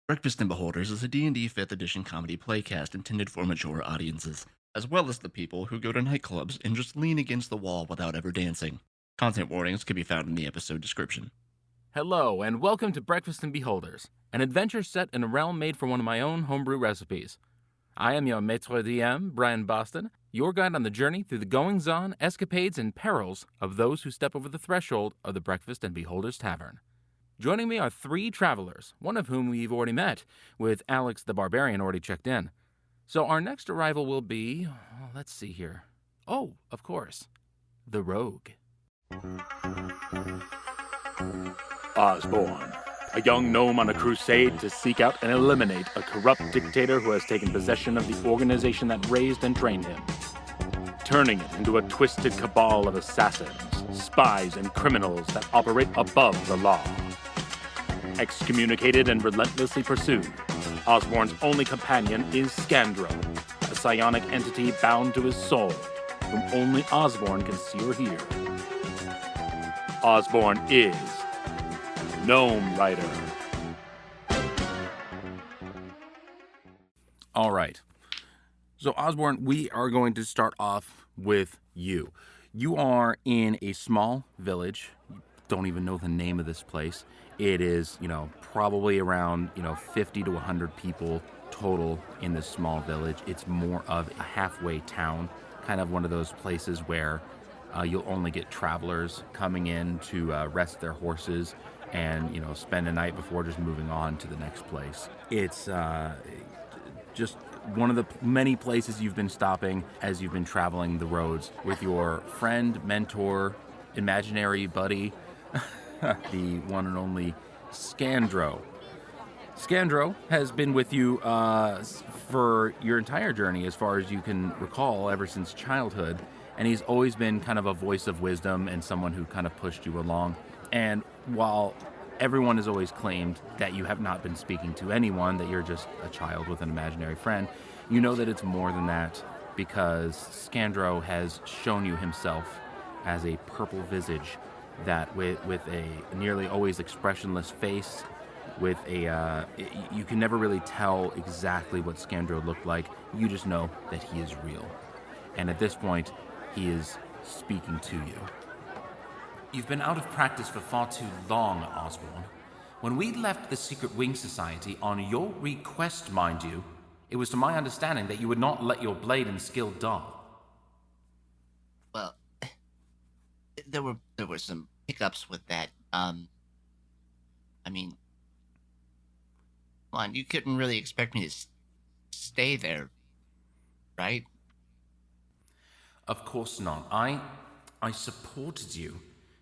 Breakfast and Beholders is a D&D 5th edition comedy playcast intended for mature audiences, as well as the people who go to nightclubs and just lean against the wall without ever dancing. Content warnings can be found in the episode description. Hello, and welcome to Breakfast and Beholders, an adventure set in a realm made from one of my own homebrew recipes. I am your maître DM, Brian Boston, your guide on the journey through the goings-on, escapades, and perils of those who step over the threshold of the Breakfast and Beholders Tavern. Joining me are three travelers, one of whom we've already met, with Alex the Barbarian already checked in. So our next arrival will be, let's see here. Oh, of course, the Rogue. Osborn, a young gnome on a crusade to seek out and eliminate a corrupt dictator who has taken possession of the organization that raised and trained him, turning it into a twisted cabal of assassins, spies, and criminals that operate above the law. Excommunicated and relentlessly pursued, Osborn's only companion is Scandro, a psionic entity bound to his soul, whom only Osborn can see or hear. Osborn is Gnome Rider. All right. So, Osborn, we are going to start off with you. You are in a small village. You don't even know the name of this place. It is, probably around, 50 to 100 people total in this small village. It's more of a halfway town, kind of one of those places where you'll only get travelers coming in to rest their horses and, spend a night before just moving on to the next place. It's just one of the many places you've been stopping as you've been traveling the roads with your friend, mentor, imaginary buddy, the one and only Scandro. Scandro has been with you for your entire journey, as far as you can recall, ever since childhood, and he's always been kind of a voice of wisdom and someone who kind of pushed you along. And while everyone has always claimed that you have not been speaking to anyone, that you're just a child with an imaginary friend, you know that it's more than that, because Scandro has shown you himself as a purple visage that with a nearly always expressionless face, with a you can never really tell exactly what Scandro looked like. You just know that he is real, and at this point he is speaking to you. You've been out of practice for far too long, Osborn. When we left the Secret Wing Society, on your request, mind you, it was to my understanding that you would not let your blade and skill dull. Well, there were some hiccups with that. Come on, you couldn't really expect me to stay there, right? Of course not. I supported you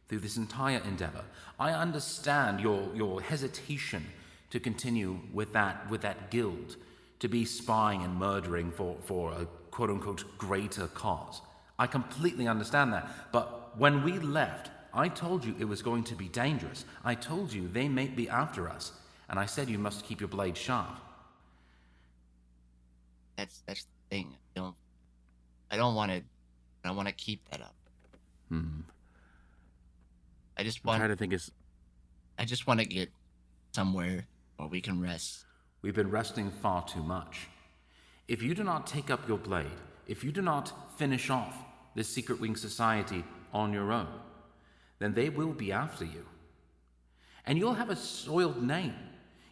through this entire endeavor. I understand your hesitation to continue with that guild, to be spying and murdering for a quote-unquote greater cause. I completely understand that. But when we left, I told you it was going to be dangerous. I told you they may be after us, and I said you must keep your blade sharp. That's the thing. I don't want to keep that up. I just want to get somewhere where we can rest. We've been resting far too much. If you do not take up your blade, if you do not finish off this Secret Wing Society on your own, then they will be after you. And you'll have a soiled name.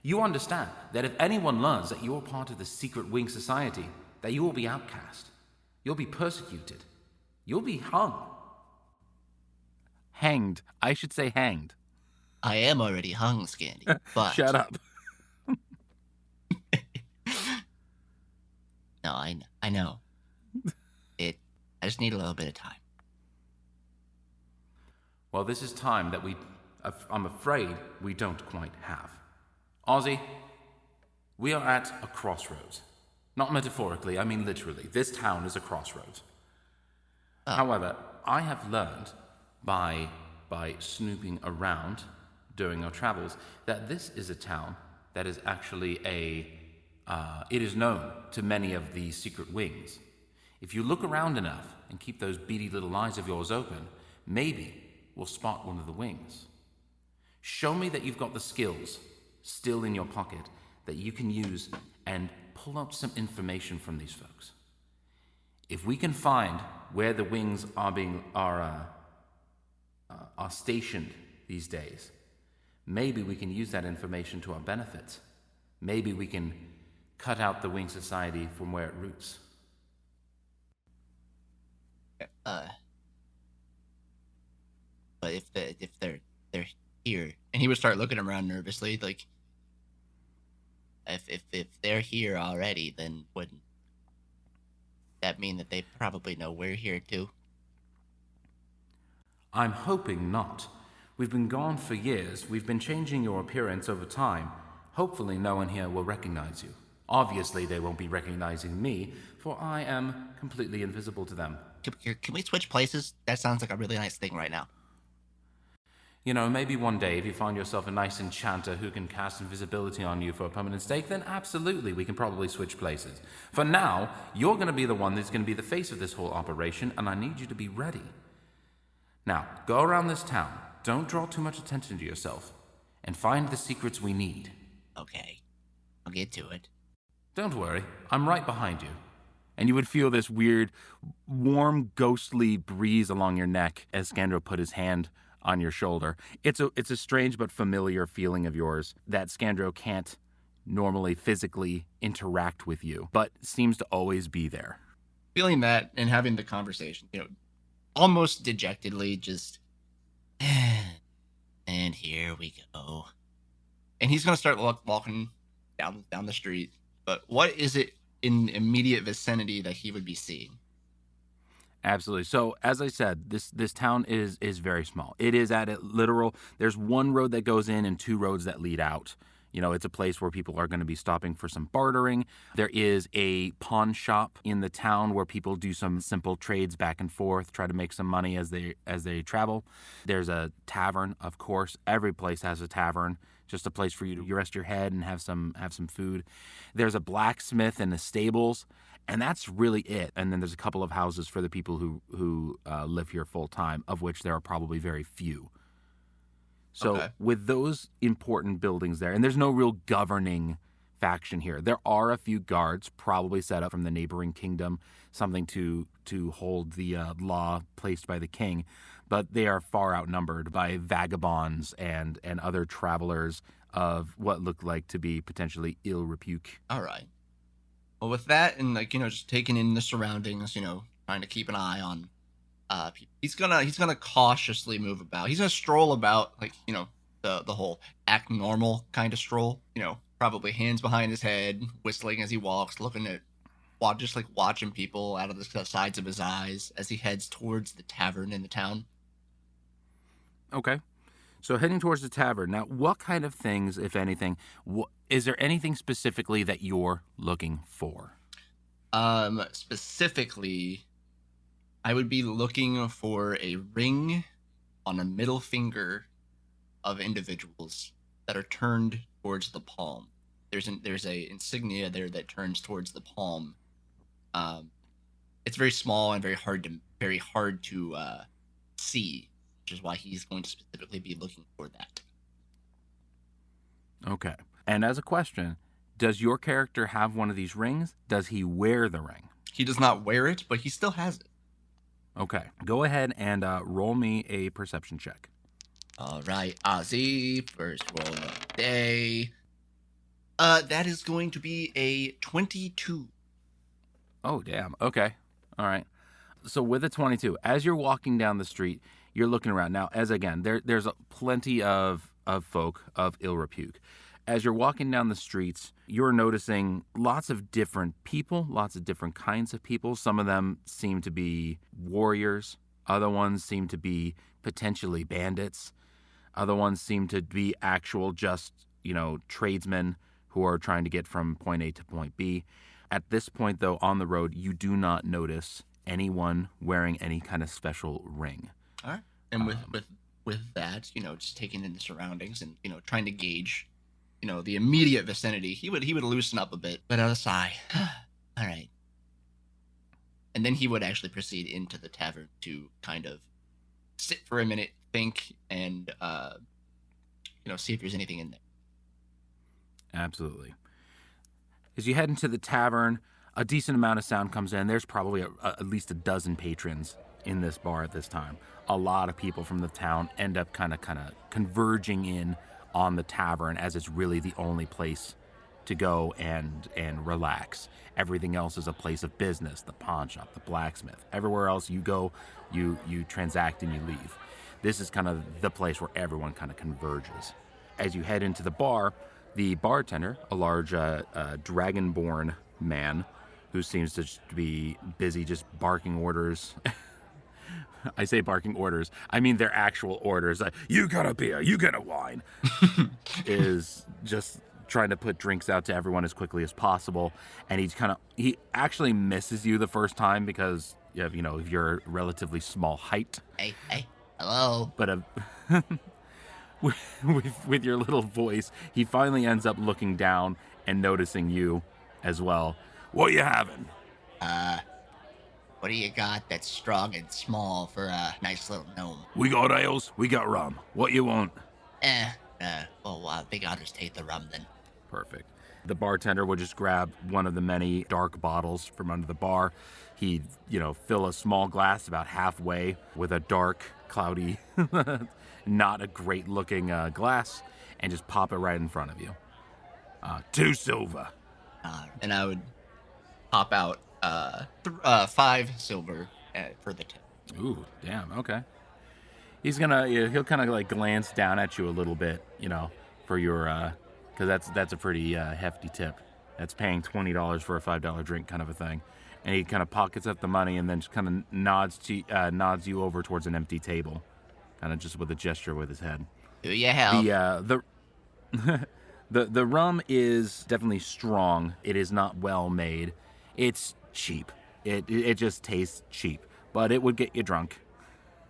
You understand that if anyone learns that you're part of the Secret Wing Society, that you will be outcast. You'll be persecuted. You'll be hung. Hanged. I should say hanged. I am already hung, Scandy, but... Shut up. No, I know. I just need a little bit of time. Well, this is time that I'm afraid we don't quite have. Ozzy, we are at a crossroads. Not metaphorically, I mean literally. This town is a crossroads. Oh. However, I have learned by snooping around during our travels that this is a town that is actually it is known to many of the secret wings. If you look around enough and keep those beady little eyes of yours open, maybe we'll spot one of the wings. Show me that you've got the skills still in your pocket that you can use and pull up some information from these folks. If we can find where the wings are stationed these days, maybe we can use that information to our benefit. Maybe we can cut out the Wing Society from where it roots. But if they're here, and he would start looking around nervously, like, if they're here already, then wouldn't that mean that they probably know we're here too? I'm hoping not. We've been gone for years. We've been changing your appearance over time. Hopefully no one here will recognize you. Obviously they won't be recognizing me, for I am completely invisible to them. Can we switch places? That sounds like a really nice thing right now. You know, maybe one day if you find yourself a nice enchanter who can cast invisibility on you for a permanent stake, then absolutely, we can probably switch places. For now, you're going to be the one that's going to be the face of this whole operation, and I need you to be ready. Now, go around this town, don't draw too much attention to yourself, and find the secrets we need. Okay, I'll get to it. Don't worry, I'm right behind you. And you would feel this weird, warm, ghostly breeze along your neck as Scandro put his hand on your shoulder. It's a strange but familiar feeling of yours that Scandro can't normally physically interact with you, but seems to always be there. Feeling that and having the conversation, almost dejectedly, just, and here we go. and he's gonna start walking down the street. But what is it in immediate vicinity that he would be seeing? Absolutely. So, as I said, this town is very small. It is at a literal, there's one road that goes in and two roads that lead out. It's a place where people are going to be stopping for some bartering. There is a pawn shop in the town where people do some simple trades back and forth, try to make some money as they travel. There's a tavern, of course. Every place has a tavern, just a place for you to rest your head and have some food. There's a blacksmith and the stables, and that's really it. And then there's a couple of houses for the people who live here full time, of which there are probably very few. So Okay. with those important buildings there, and there's no real governing faction here. There are a few guards probably set up from the neighboring kingdom, something to hold the law placed by the king, but they are far outnumbered by vagabonds and other travelers of what look like to be potentially ill repute. All right. Well, with that and just taking in the surroundings, trying to keep an eye on people, he's gonna cautiously move about. He's gonna stroll about, the whole act normal kind of stroll. Probably hands behind his head, whistling as he walks, looking at, watching people out of the sides of his eyes as he heads towards the tavern in the town. Okay. So heading towards the tavern. Now, what kind of things, if anything, is there anything specifically that you're looking for? Specifically, I would be looking for a ring on a middle finger of individuals that are turned towards the palm. There's a insignia there that turns towards the palm. It's very small and very hard to see, which is why he's going to specifically be looking for that. Okay. And as a question, does your character have one of these rings? Does he wear the ring? He does not wear it, but he still has it. Okay. Go ahead and roll me a perception check. All right, Ozzy, first roll of the day. That is going to be a 22. Oh, damn. Okay. All right. So with a 22, as you're walking down the street, you're looking around. Now, there's plenty of folk of ill repute. As you're walking down the streets, you're noticing lots of different people, lots of different kinds of people. Some of them seem to be warriors. Other ones seem to be potentially bandits. Other ones seem to be actual tradesmen who are trying to get from point A to point B. At this point, though, on the road, you do not notice anyone wearing any kind of special ring. All right. And with that, just taking in the surroundings and trying to gauge, the immediate vicinity, he would loosen up a bit, let out a sigh. All right. And then he would actually proceed into the tavern to kind of sit for a minute, think, and see if there's anything in there. Absolutely. As you head into the tavern, a decent amount of sound comes in. There's probably at least a dozen patrons in this bar at this time. A lot of people from the town end up kind of converging in on the tavern, as it's really the only place to go and relax. Everything else is a place of business, the pawn shop, the blacksmith. Everywhere else you go, you transact and you leave. This is kind of the place where everyone kind of converges. As you head into the bar, the bartender, a large dragonborn man who seems to just be busy just barking orders. I say barking orders, I mean their actual orders. You got a beer, you get a wine. Is just trying to put drinks out to everyone as quickly as possible. And he actually misses you the first time because, you know, if you're relatively small height. Hey, hello. But with your little voice, he finally ends up looking down and noticing you as well. What you having? What do you got that's strong and small for a nice little gnome? We got ales, we got rum. What you want? Well, I think I'll just take the rum then. Perfect. The bartender would just grab one of the many dark bottles from under the bar. He'd, fill a small glass about halfway with a dark, cloudy, not a great looking glass, and just pop it right in front of you. 2 silver. And I would pop out 5 silver for the tip. Ooh, damn, okay. He'll kind of like glance down at you a little bit, for your, because that's a pretty hefty tip. That's paying $20 for a $5 drink kind of a thing. And he kind of pockets up the money and then just kind of nods you over towards an empty table, kind of just with a gesture with his head. Do you help? The rum is definitely strong. It is not well made. It's cheap. It just tastes cheap, but it would get you drunk.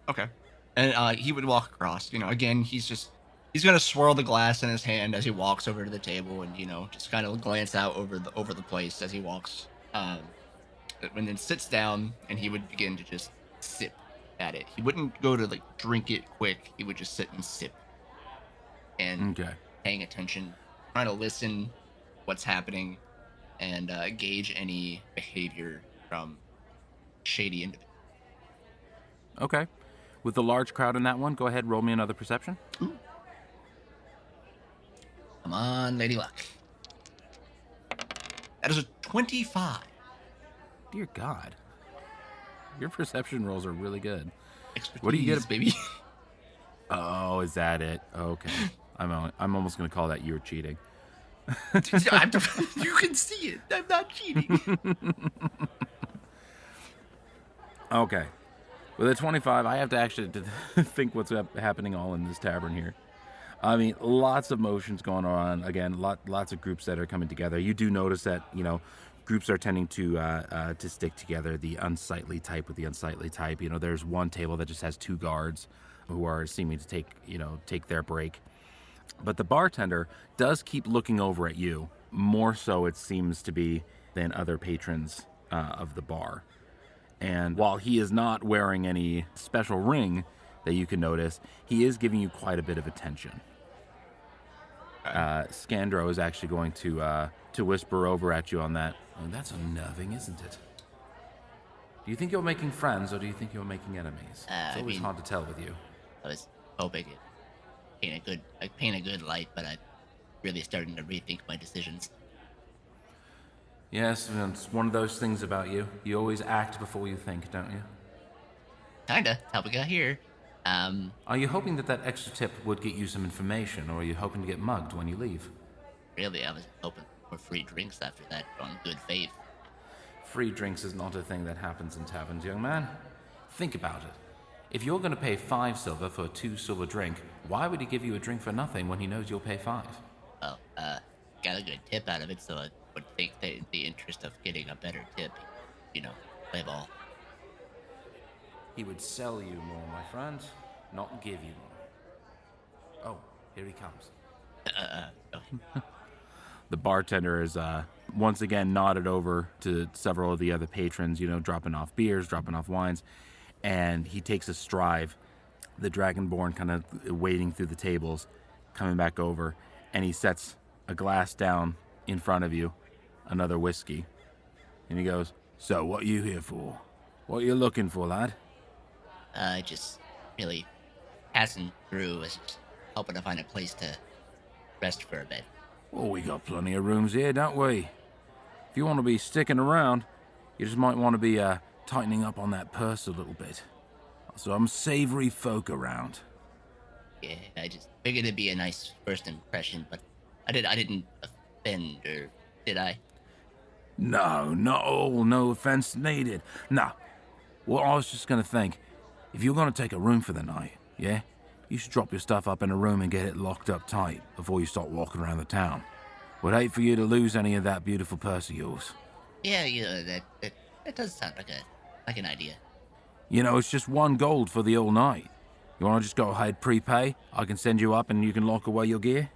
Okay. And he would walk across. Again, he's gonna swirl the glass in his hand as he walks over to the table, and just kind of glance out over the place as he walks. And then sits down, and he would begin to just sip at it. He wouldn't go to drink it quick. He would just sit and sip, and paying attention, trying to listen what's happening, and gauge any behavior from shady individuals. Okay. With the large crowd in that one, go ahead, roll me another perception. Ooh. Come on, Lady Luck. That is a 25. Dear God. Your perception rolls are really good. Expertise, what do you get, baby? Oh, is that it? Okay. I'm almost going to call that you're cheating. You can see it. I'm not cheating. Okay. With a 25, I have to actually think what's happening all in this tavern here. I mean, lots of motions going on. Again, lots of groups that are coming together. You do notice that, groups are tending to stick together, the unsightly type with the unsightly type. There's one table that just has 2 guards who are seeming to take their break. But the bartender does keep looking over at you, more so it seems to be than other patrons of the bar. And while he is not wearing any special ring that you can notice, he is giving you quite a bit of attention. Scandro is actually going to whisper over at you on that. Oh, that's unnerving, isn't it? Do you think you're making friends, or do you think you're making enemies? It's always hard to tell with you. I was hoping it paint a good light, but I'm really starting to rethink my decisions. Yes, it's one of those things about you. You always act before you think, don't you? Kinda. How we got here. Are you hoping that extra tip would get you some information, or are you hoping to get mugged when you leave? Really, I was hoping for free drinks after that, on good faith. Free drinks is not a thing that happens in taverns, young man. Think about it. If you're going to pay 5 silver for a 2 silver drink, why would he give you a drink for nothing when he knows you'll pay 5? Well, got a good tip out of it, so I would think that in the interest of getting a better tip, play ball. He would sell you more, my friend, not give you more. Oh, here he comes. The bartender is once again nodded over to several of the other patrons, dropping off beers, dropping off wines, and he takes a stride, the Dragonborn kind of wading through the tables, coming back over, and he sets a glass down in front of you, another whiskey. And he goes, "So, what are you here for? What are you looking for, lad?" Just really passing through, was just hoping to find a place to rest for a bit. "Well, we got plenty of rooms here, don't we? If you want to be sticking around, you just might want to be tightening up on that purse a little bit. Some savory folk around." Yeah, I just figured it'd be a nice first impression, but I didn't offend, or did I? "No, not all. No offense needed. No. Well, I was just going to think, if you're going to take a room for the night, yeah, you should drop your stuff up in a room and get it locked up tight before you start walking around the town. Would hate for you to lose any of that beautiful purse of yours. Yeah, that does sound like an idea. You know, it's just 1 gold for the all night. You want to just go ahead prepay? I can send you up and you can lock away your gear."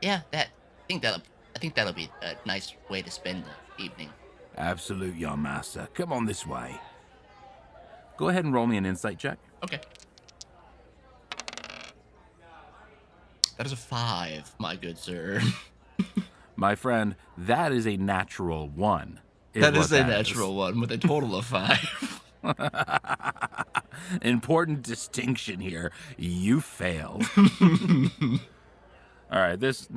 Yeah, I think that'll be a nice way to spend the evening. "Absolute, young master. Come on this way." Go ahead and roll me an insight check. Okay. That is a 5, my good sir. My friend, that is a natural 1. That is a natural 1 with a total of 5. Important distinction here. You failed. All right, this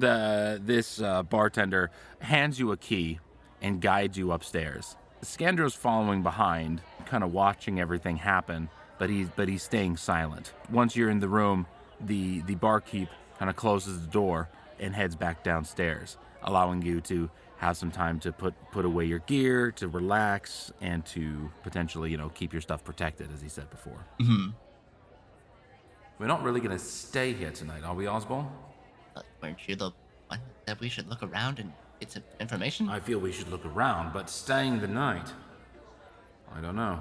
bartender hands you a key and guides you upstairs. Scandrow's following behind, kind of watching everything happen, but he's staying silent. Once you're in the room, the barkeep kind of closes the door and heads back downstairs, allowing you to have some time to put away your gear, to relax, and to potentially, keep your stuff protected, as he said before. Mm-hmm. We're not really going to stay here tonight, are we, Osborn? Weren't you the one that we should look around and get some information? I feel we should look around, but staying the night, I don't know.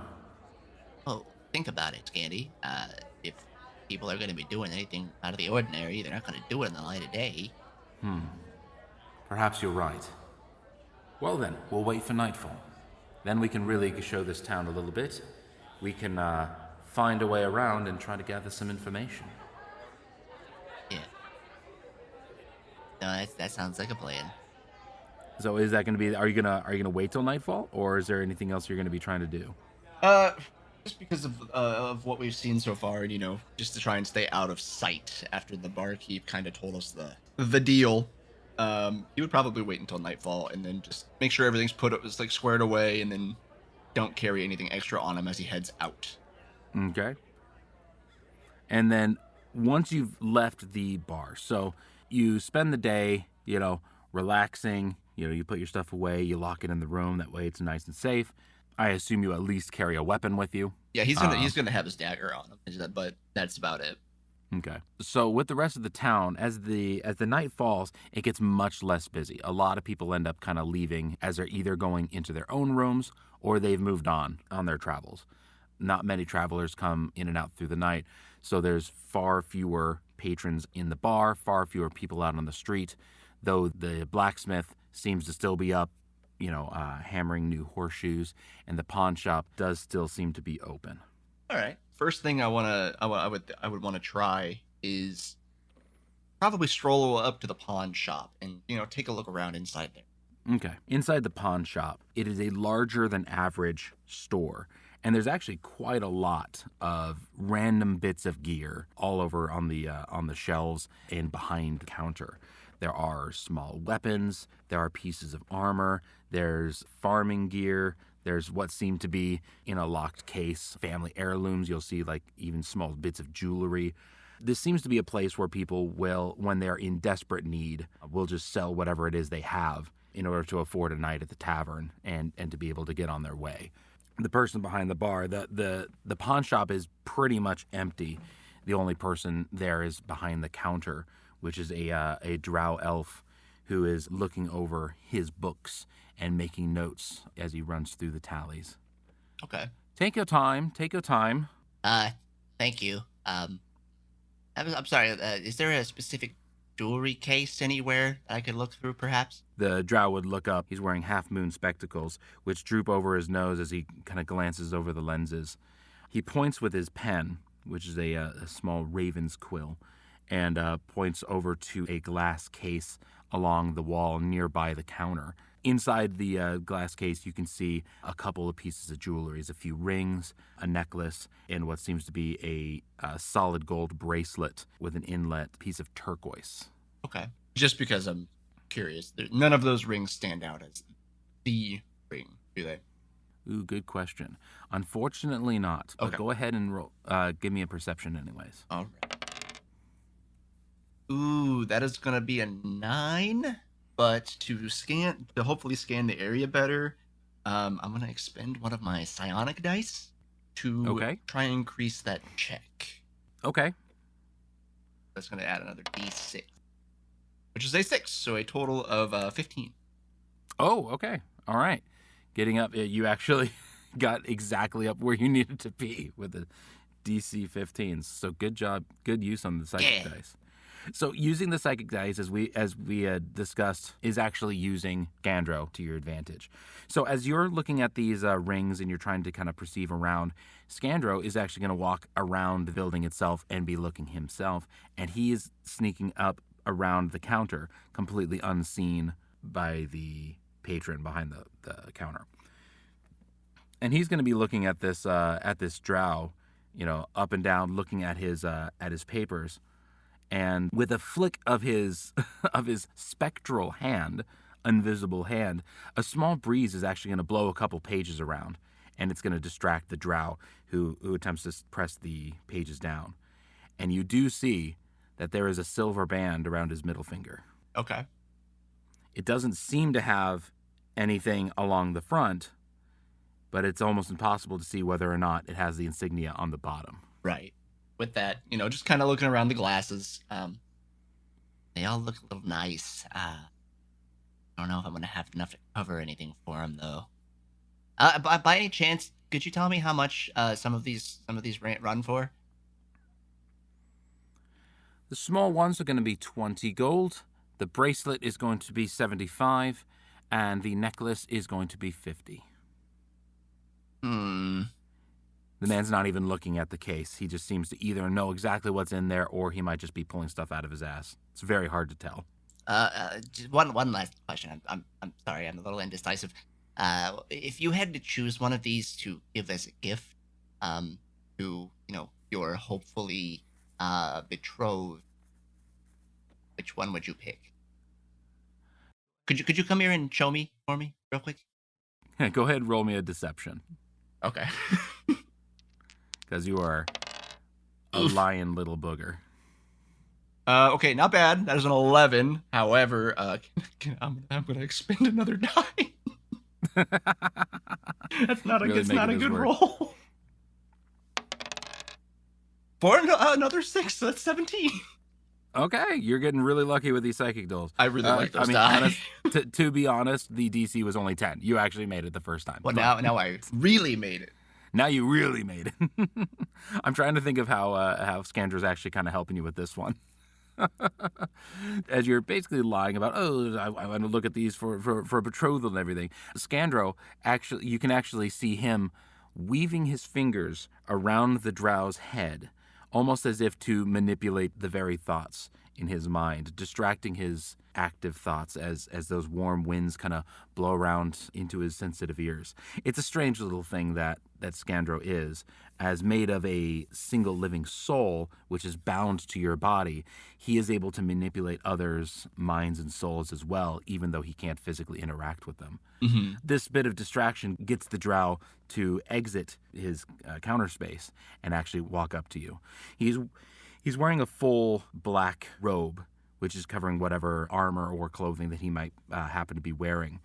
Well, think about it, Scandy. If people are going to be doing anything out of the ordinary, they're not going to do it in the light of day. Perhaps you're right. Well then, we'll wait for nightfall. Then we can really show this town a little bit. We can find a way around and try to gather some information. Yeah. No, that sounds like a plan. So is that going to be, are you gonna wait till nightfall, or is there anything else you're going to be trying to do? Just because of what we've seen so far, and just to try and stay out of sight after the barkeep kind of told us the deal. He would probably wait until nightfall and then just make sure everything's squared away, and then don't carry anything extra on him as he heads out. Okay. And then once you've left the bar, so you spend the day, relaxing, you put your stuff away, you lock it in the room, that way it's nice and safe. I assume you at least carry a weapon with you. Yeah, he's gonna have his dagger on him, but that's about it. Okay. So with the rest of the town, as the night falls, it gets much less busy. A lot of people end up kind of leaving as they're either going into their own rooms or they've moved on their travels. Not many travelers come in and out through the night, so there's far fewer patrons in the bar, far fewer people out on the street, though the blacksmith seems to still be up, hammering new horseshoes, and the pawn shop does still seem to be open. All right. First thing I would want to try is probably stroll up to the pawn shop and take a look around inside there. Okay. Inside the pawn shop, it is a larger than average store, and there's actually quite a lot of random bits of gear all over on the shelves and behind the counter. There are small weapons, there are pieces of armor, there's farming gear, there's what seem to be, in a locked case, family heirlooms. You'll see even small bits of jewelry. This seems to be a place where people will, when they're in desperate need, will just sell whatever it is they have in order to afford a night at the tavern and to be able to get on their way. The person behind the bar, the pawn shop is pretty much empty. The only person there is behind the counter, which is a drow elf who is looking over his books and making notes as he runs through the tallies. Okay. Take your time. Thank you. I'm sorry, is there a specific jewelry case anywhere that I could look through, perhaps? The drow would look up. He's wearing half-moon spectacles, which droop over his nose as he kind of glances over the lenses. He points with his pen, which is a small raven's quill, and points over to a glass case along the wall nearby the counter. Inside the glass case, you can see a couple of pieces of jewelry, a few rings, a necklace, and what seems to be a solid gold bracelet with an inlet piece of turquoise. Okay. Just because I'm curious, none of those rings stand out as the ring, do they? Ooh, good question. Unfortunately not. But Okay. go ahead and roll. Give me a perception anyways. All right. Ooh, that is going to be a 9. But to hopefully scan the area better, I'm going to expend one of my psionic dice to try and increase that check. Okay. That's going to add another d6, which is a 6, so a total of 15. Oh, okay. All right. Getting up, you actually got exactly up where you needed to be with the DC 15s. So good job. Good use on the psychic dice. So using the psychic dice, as we discussed, is actually using Scandro to your advantage. So as you're looking at these rings and you're trying to kind of perceive around, Scandro is actually going to walk around the building itself and be looking himself, and he is sneaking up around the counter, completely unseen by the patron behind the counter. And he's going to be looking at this drow, up and down, looking at his papers. And with a flick of his spectral hand, invisible hand, a small breeze is actually going to blow a couple pages around, and it's going to distract the drow who attempts to press the pages down. And you do see that there is a silver band around his middle finger. Okay. It doesn't seem to have anything along the front, but it's almost impossible to see whether or not it has the insignia on the bottom. Right. With that, just kind of looking around the glasses, they all look a little nice. I don't know if I'm going to have enough to cover anything for them, though. By any chance, could you tell me how much some of these run for? The small ones are going to be 20 gold. The bracelet is going to be 75, and the necklace is going to be 50. The man's not even looking at the case. He just seems to either know exactly what's in there, or he might just be pulling stuff out of his ass. It's very hard to tell. Just one last question. I'm sorry, I'm a little indecisive. If you had to choose one of these to give as a gift, to your hopefully betrothed, which one would you pick? Could you come here and show me for me real quick? Go ahead and roll me a deception. Okay. Because you are a lion little booger. Okay, not bad. That is an 11. However, I'm going to expend another die. That's not a good roll. For another 6, so that's 17. Okay, you're getting really lucky with these psychic dolls. I really like those die. To be honest, the DC was only 10. You actually made it the first time. Well, now I really made it. Now you really made it. I'm trying to think of how Scandro's actually kind of helping you with this one. As you're basically lying about, I want to look at these for betrothal and everything. Scandro, you can actually see him weaving his fingers around the drow's head, almost as if to manipulate the very thoughts in his mind, distracting his active thoughts as those warm winds kind of blow around into his sensitive ears. It's a strange little thing that Scandro is. As made of a single living soul, which is bound to your body, he is able to manipulate others' minds and souls as well, even though he can't physically interact with them. Mm-hmm. This bit of distraction gets the drow to exit his counter space and actually walk up to you. He's wearing a full black robe, which is covering whatever armor or clothing that he might happen to be wearing.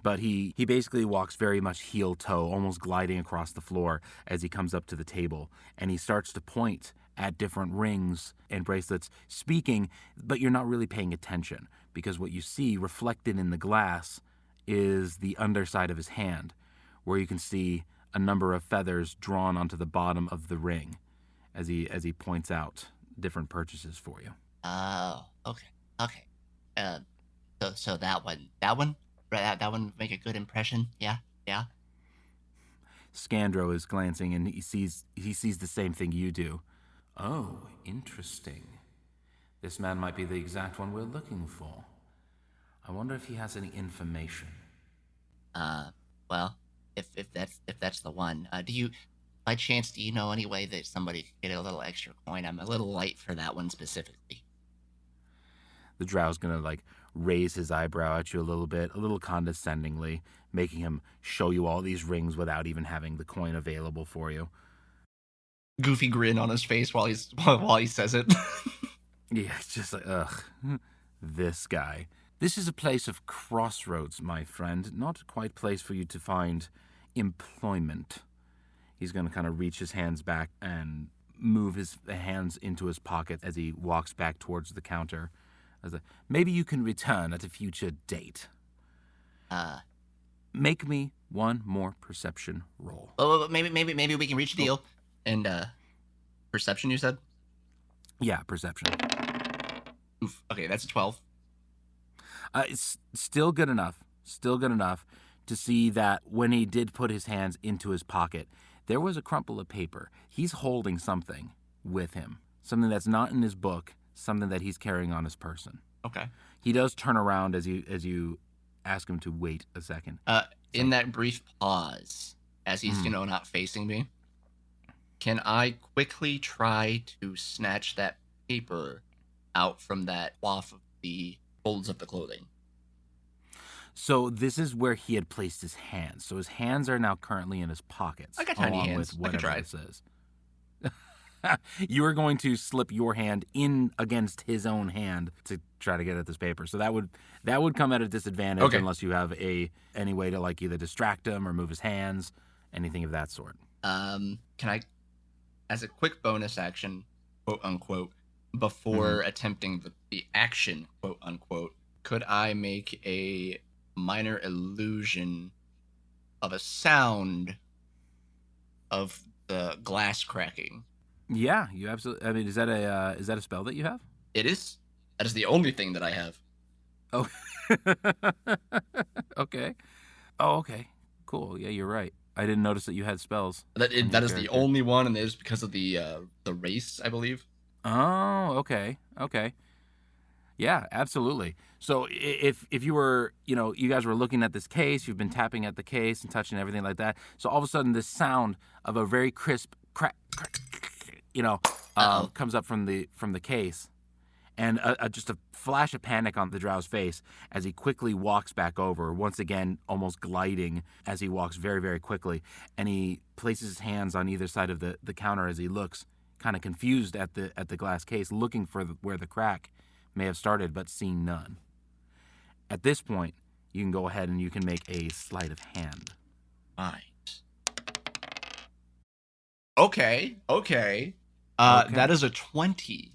But he basically walks very much heel-toe, almost gliding across the floor as he comes up to the table. And he starts to point at different rings and bracelets, speaking, but you're not really paying attention, because what you see reflected in the glass is the underside of his hand, where you can see a number of feathers drawn onto the bottom of the ring as he points out different purchases for you. Oh, okay. So that one would make a good impression. Yeah. Scandro is glancing, and he sees the same thing you do. Oh, interesting. This man might be the exact one we're looking for. I wonder if he has any information. Well, if that's the one, by chance, do you know any way that somebody could get a little extra coin? I'm a little light for that one specifically. The drow's gonna like raise his eyebrow at you a little condescendingly, making him show you all these rings without even having the coin available for you. Goofy grin on his face while he says it. Yeah, it's just like, ugh, this guy. This is a place of crossroads, my friend. Not quite place for you to find employment. He's gonna kind of reach his hands back and move his hands into his pocket as he walks back towards the counter. Maybe you can return at a future date. Make me one more perception roll. Oh, maybe we can reach a deal. And perception, you said? Yeah, perception. Oof. Okay, that's a 12. It's still good enough. Still good enough to see that when he did put his hands into his pocket, there was a crumple of paper. He's holding something with him. Something that's not in his book. Something that he's carrying on his person. Okay. He does turn around as you ask him to wait a second. In that brief pause, as he's, not facing me, can I quickly try to snatch that paper out from that off of the folds of the clothing? So this is where he had placed his hands. So his hands are now currently in his pockets. I got tiny along hands. with I could whatever try. this is. You are going to slip your hand in against his own hand to try to get at this paper. So that would come at a disadvantage unless you have any way to like either distract him or move his hands, anything of that sort. Can I, as a quick bonus action, quote unquote, before attempting the action, quote unquote, could I make a minor illusion of a sound of the glass cracking? Yeah, you absolutely. I mean, is that a spell that you have? It is. That is the only thing that I have. Oh, okay. Oh, okay. Cool. Yeah, you're right. I didn't notice that you had spells. That is the only one, and it is because of the race, I believe. Oh, okay. Okay. Yeah, absolutely. So if you were, you guys were looking at this case, you've been tapping at the case and touching everything like that. So all of a sudden, this sound of a very crisp crack, comes up from the case, and just a flash of panic on the drow's face as he quickly walks back over, once again almost gliding as he walks very, very quickly, and he places his hands on either side of the counter as he looks, kind of confused at the glass case, looking for where the crack may have started, but seeing none. At this point, you can go ahead and you can make a sleight of hand. Right. Okay. That is a 20.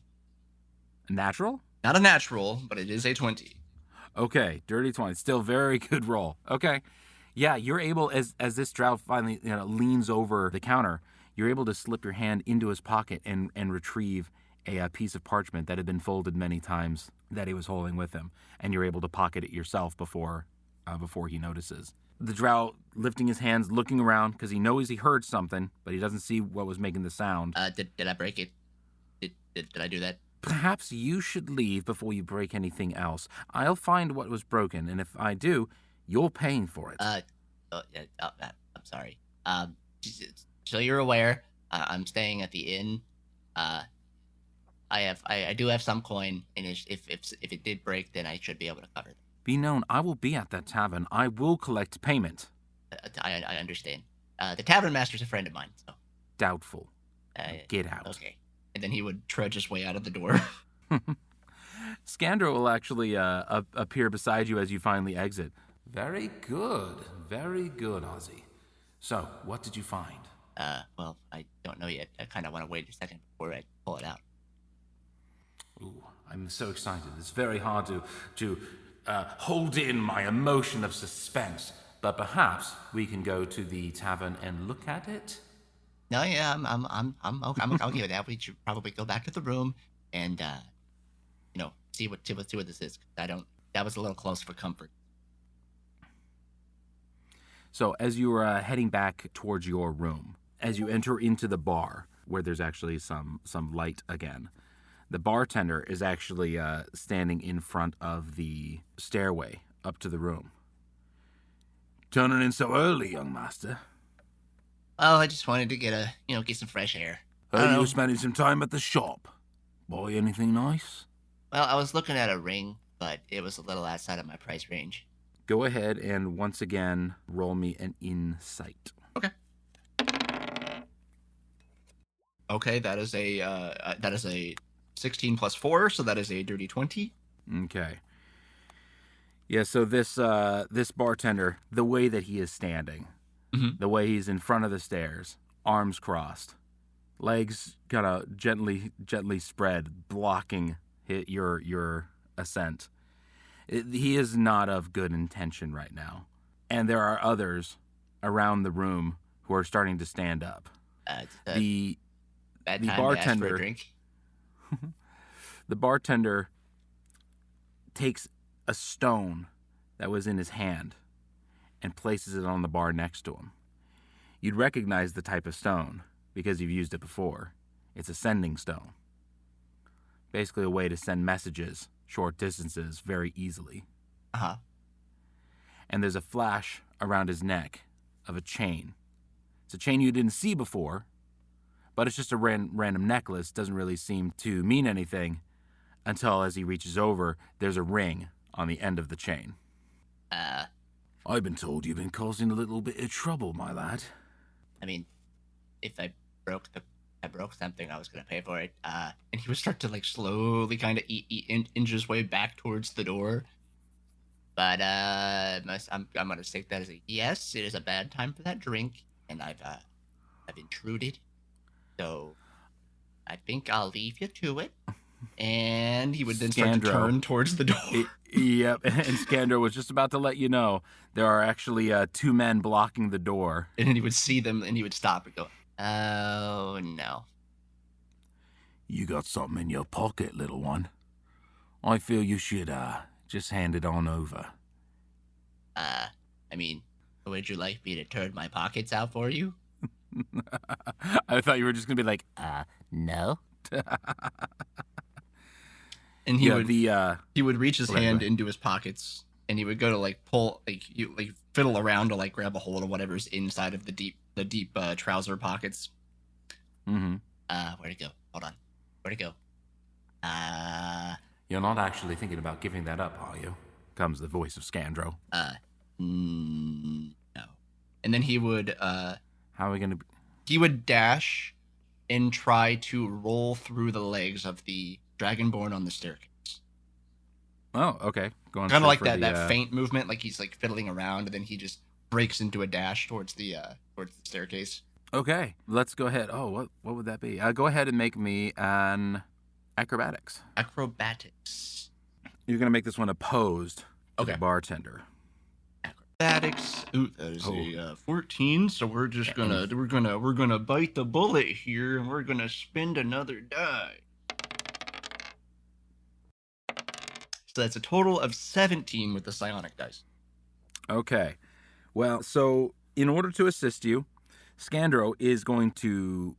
Natural? Not a natural, but it is a 20. Okay, dirty 20. Still very good roll. Okay. Yeah, you're able, as this drow finally leans over the counter, you're able to slip your hand into his pocket and retrieve a piece of parchment that had been folded many times that he was holding with him, and you're able to pocket it yourself before he notices. The drow lifting his hands, looking around, because he knows he heard something, but he doesn't see what was making the sound. Did I break it? Did I do that? Perhaps you should leave before you break anything else. I'll find what was broken, and if I do, you're paying for it. I'm sorry. So you're aware, I'm staying at the inn. I do have some coin, and if it did break, then I should be able to cover it. Be known, I will be at that tavern. I will collect payment. I understand. The tavern master's a friend of mine, so. Doubtful. Get out. Okay. And then he would trudge his way out of the door. Scandro will actually appear beside you as you finally exit. Very good, Ozzy. So, what did you find? Well, I don't know yet. I kind of want to wait a second before I pull it out. Ooh, I'm so excited. It's very hard to hold in my emotion of suspense. But perhaps we can go to the tavern and look at it. No, yeah, I'm okay with that. We should probably go back to the room and see what this is. That was a little close for comfort. So as you are heading back towards your room, as you enter into the bar, where there's actually some light again, the bartender is actually standing in front of the stairway up to the room. turning in so early, young master? Oh, I just wanted to get some fresh air. I Heard don't you know. were spending some time at the shop. Buy anything nice? Well, I was looking at a ring, but it was a little outside of my price range. Go ahead and once again roll me an insight. Okay, that is a 16 plus 4, so that is a dirty 20. Okay. Yeah, so this bartender, the way that he is standing, the way he's in front of the stairs, arms crossed, legs kind of gently spread, blocking your ascent. He is not of good intention right now. And there are others around the room who are starting to stand up. The Bad the time to ask for a bartender- drink. The bartender takes a stone that was in his hand and places it on the bar next to him. You'd recognize the type of stone because you've used it before. It's a sending stone. Basically a way to send messages short distances very easily. Uh-huh. And there's a flash around his neck of a chain. It's a chain you didn't see before, but it's just a random necklace. Doesn't really seem to mean anything until as he reaches over, there's a ring on the end of the chain. I I've been told you've been causing a little bit of trouble, my lad. mean, if I broke something, I was gonna pay for it. And he would start to like slowly kind of inch his way back towards the door. But I'm gonna take that as a yes. It is a bad time for that drink, and I've intruded. So I think I'll leave you to it. And he would then start to Scandro. turn towards the door. Yep, and Scandro was just about to let you know there are actually 2 men blocking the door. And then he would see them, and he would stop and go, "Oh no." You got something in your pocket, little one. I feel you should just hand it on over. I mean, would you like me to turn my pockets out for you? I thought you were just gonna be like, No. And he would reach his Go ahead, hand go ahead. into his pockets, and he would go to like pull fiddle around to like grab a hold of whatever's inside of the deep trouser pockets. Mm-hmm. Where'd it go? Hold on. Where'd it go? You're not actually thinking about giving that up, are you? Comes the voice of Scandro. No. And then he would How are we gonna? he would dash and try to roll through the legs of the dragonborn on the staircase. Oh, okay. Going Kind of like straight for that feint movement, like he's like fiddling around, and then he just breaks into a dash towards the staircase. Okay, let's go ahead. Oh, what would that be? Go ahead and make me an acrobatics. Acrobatics. You're gonna make this one opposed to Okay. the bartender. Acrobatics. Ooh, that is a 14. So we're just Yeah. we're gonna bite the bullet here, and we're gonna spend another die. So that's a total of 17 with the psionic dice. Okay. Well, so in order to assist you, Scandro is going to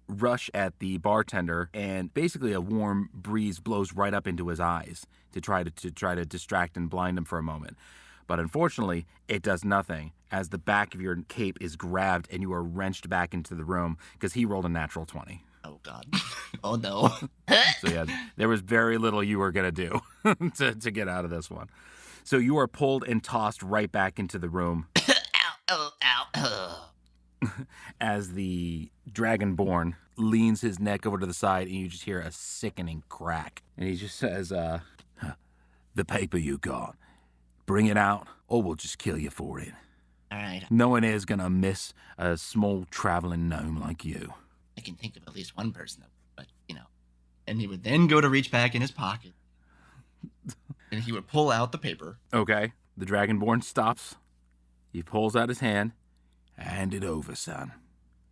rush at the bartender, and basically a warm breeze blows right up into his eyes to try to distract and blind him for a moment. But unfortunately, it does nothing as the back of your cape is grabbed and you are wrenched back into the room because he rolled a natural 20. Oh God. Oh no. So yeah, there was very little you were gonna do to get out of this one. So you are pulled and tossed right back into the room Ow, ow, ow. as the Dragonborn leans his neck over to the side, and you just hear a sickening crack. And he just says, "The paper you got, bring it out, or we'll just kill you for it. All right. No one is gonna miss a small traveling gnome like you." I can think of at least one person, but And he would then go to reach back in his pocket, and he would pull out the paper. Okay, the Dragonborn stops. He pulls out his hand. Hand it over, son.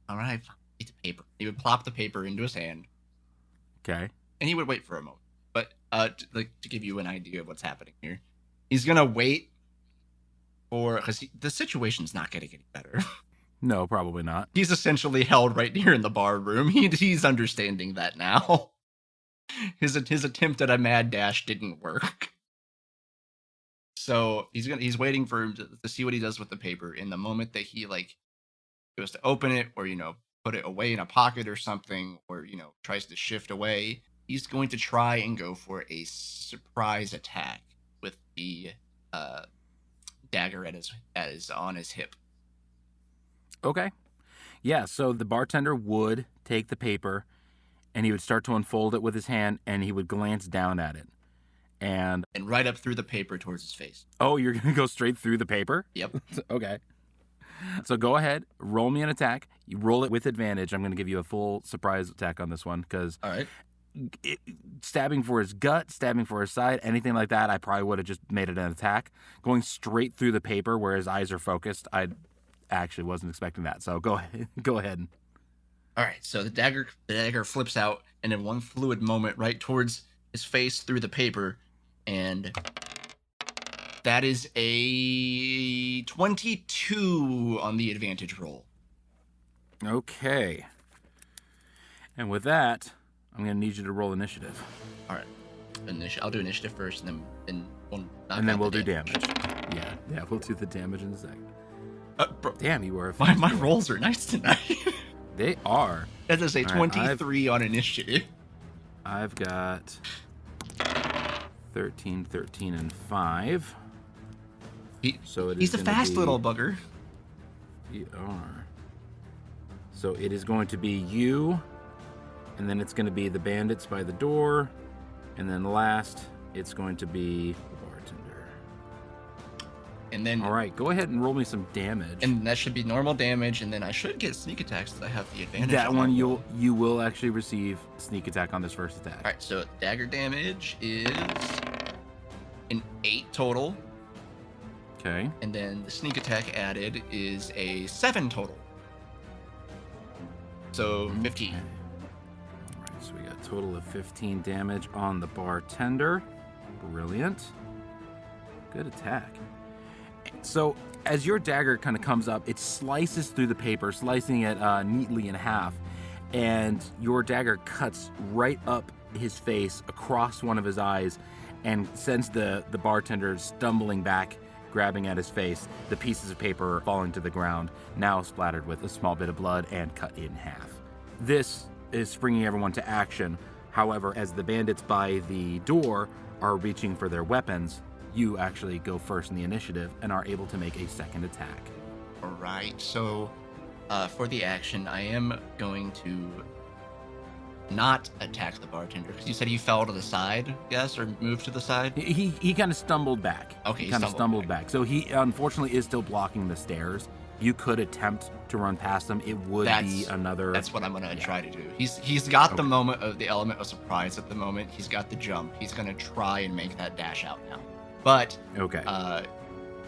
All right, it's a paper. He would plop the paper into his hand, Okay. and he would wait for a moment. But to give you an idea of what's happening here, he's gonna wait because the situation's not getting any better. No, probably not. He's essentially held right here in the bar room. He's understanding that now. His attempt at a mad dash didn't work. So he's waiting for him to see what he does with the paper. In the moment that he goes to open it, or put it away in a pocket or something, or tries to shift away, he's going to try and go for a surprise attack with the dagger on his hip. Okay. Yeah, so the bartender would take the paper and he would start to unfold it with his hand and he would glance down at it. And right up through the paper towards his face. Oh, you're going to go straight through the paper? Yep. Okay. So go ahead, roll me an attack. You roll it with advantage. I'm going to give you a full surprise attack on this one because all right. Stabbing for his gut, stabbing for his side, anything like that, I probably would have just made it an attack. Going straight through the paper where his eyes are focused, I actually wasn't expecting that. So go ahead. All right. So the dagger flips out, and in one fluid moment, right towards his face through the paper, and that is a 22 on the advantage roll. Okay. And with that, I'm going to need you to roll initiative. All right. I'll do initiative first, and then we'll do damage. Yeah, we'll do the damage in a second. Bro, damn, you were. My rolls are nice tonight. They are. That is a 23 on initiative. I've got 13, and 5. He's a fast little bugger. You are. So it is going to be you, and then it's going to be the bandits by the door, and then last, it's going to be the bartender. And then, all right, go ahead and roll me some damage. And that should be normal damage, and then I should get sneak attacks because I have the advantage. That one you will actually receive sneak attack on this first attack. All right, so dagger damage is an 8 total. Okay. And then the sneak attack added is a 7 total. So 15. Okay. All right, so we got a total of 15 damage on the bartender. Brilliant. Good attack. So as your dagger kind of comes up, it slices through the paper, slicing it neatly in half, and your dagger cuts right up his face, across one of his eyes, and sends the bartender stumbling back, grabbing at his face, the pieces of paper falling to the ground, now splattered with a small bit of blood and cut in half. This is springing everyone to action. However, as the bandits by the door are reaching for their weapons, you actually go first in the initiative and are able to make a second attack. All right, so for the action, I am going to not attack the bartender because you said he fell to the side, yes, or moved to the side. He kind of stumbled back. Okay, he kind of stumbled back. So he unfortunately is still blocking the stairs. You could attempt to run past him. It would be another. That's what I'm gonna try to do. He's got the moment of the element of surprise at the moment. He's got the jump. He's gonna try and make that dash out now. But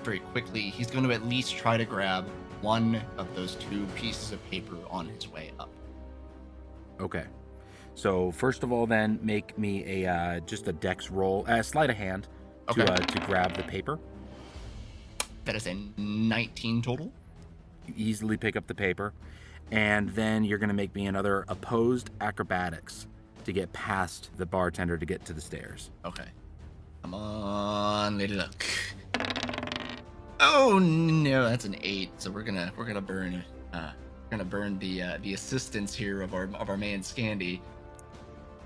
very quickly, he's going to at least try to grab one of those 2 pieces of paper on his way up. Okay. So first of all, then make me a just a dex roll, sleight of hand to grab the paper. That is a 19 total. You easily pick up the paper, and then you're going to make me another opposed acrobatics to get past the bartender to get to the stairs. Okay. Come on, lady luck. Oh no, that's an 8. So we're gonna burn the assistance here of our man Scandy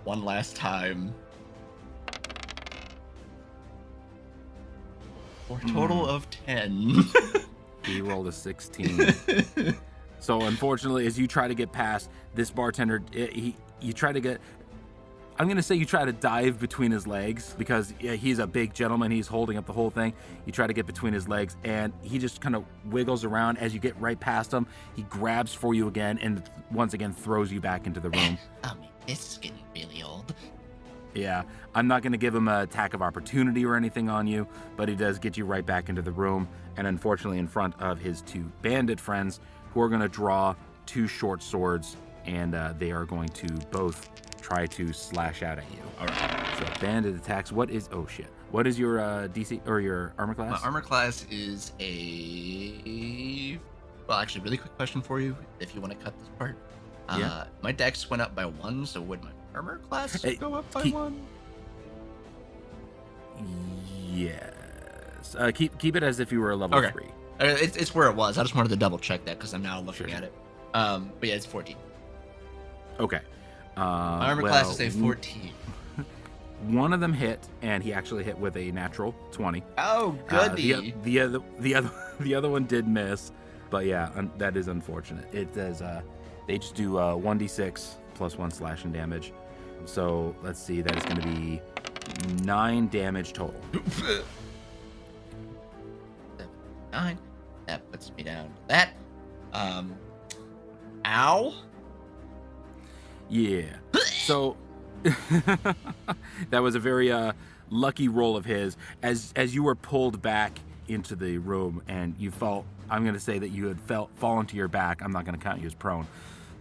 one last time. For a total of 10. He rolled a 16. So unfortunately, as you try to get past this bartender, you try to get. I'm going to say you try to dive between his legs because he's a big gentleman. He's holding up the whole thing. You try to get between his legs, and he just kind of wiggles around. As you get right past him, he grabs for you again and once again throws you back into the room. I mean, this is getting really old. Yeah, I'm not going to give him an attack of opportunity or anything on you, but he does get you right back into the room, and unfortunately in front of his 2 bandit friends who are going to draw 2 short swords, and they are going to both try to slash out at you. All right. So bandit attacks. What is your DC or your armor class? My armor class is well, actually, really quick question for you, if you want to cut this part. Yeah. My dex went up by 1, so would my armor class go up by 1? Yes. Yes. Keep it as if you were a level Okay. 3. It's where it was. I just wanted to double check that because I'm now looking Sure. at it. But yeah, it's 14. Okay. My armor classes say 14. One of them hit, and he actually hit with a natural 20. Oh, goody. The other one did miss, but yeah, that is unfortunate. It says they just do 1d6 plus 1 slashing damage. So let's see, that is going to be 9 damage total. 9. That puts me down to that. Ow. Yeah. So that was a very lucky roll of his. As you were pulled back into the room and you felt, I'm going to say that you had fallen to your back. I'm not going to count you as prone.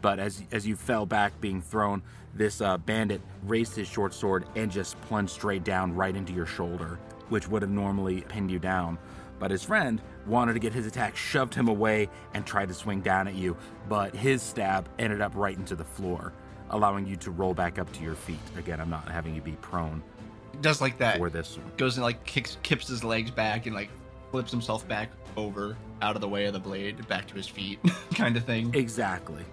But as you fell back being thrown, this bandit raised his short sword and just plunged straight down right into your shoulder, which would have normally pinned you down. But his friend wanted to get his attack, shoved him away, and tried to swing down at you. But his stab ended up right into the floor, allowing you to roll back up to your feet. Again, I'm not having you be prone Does like that. for this one. Goes and like kips his legs back and like flips himself back over out of the way of the blade back to his feet kind of thing. Exactly.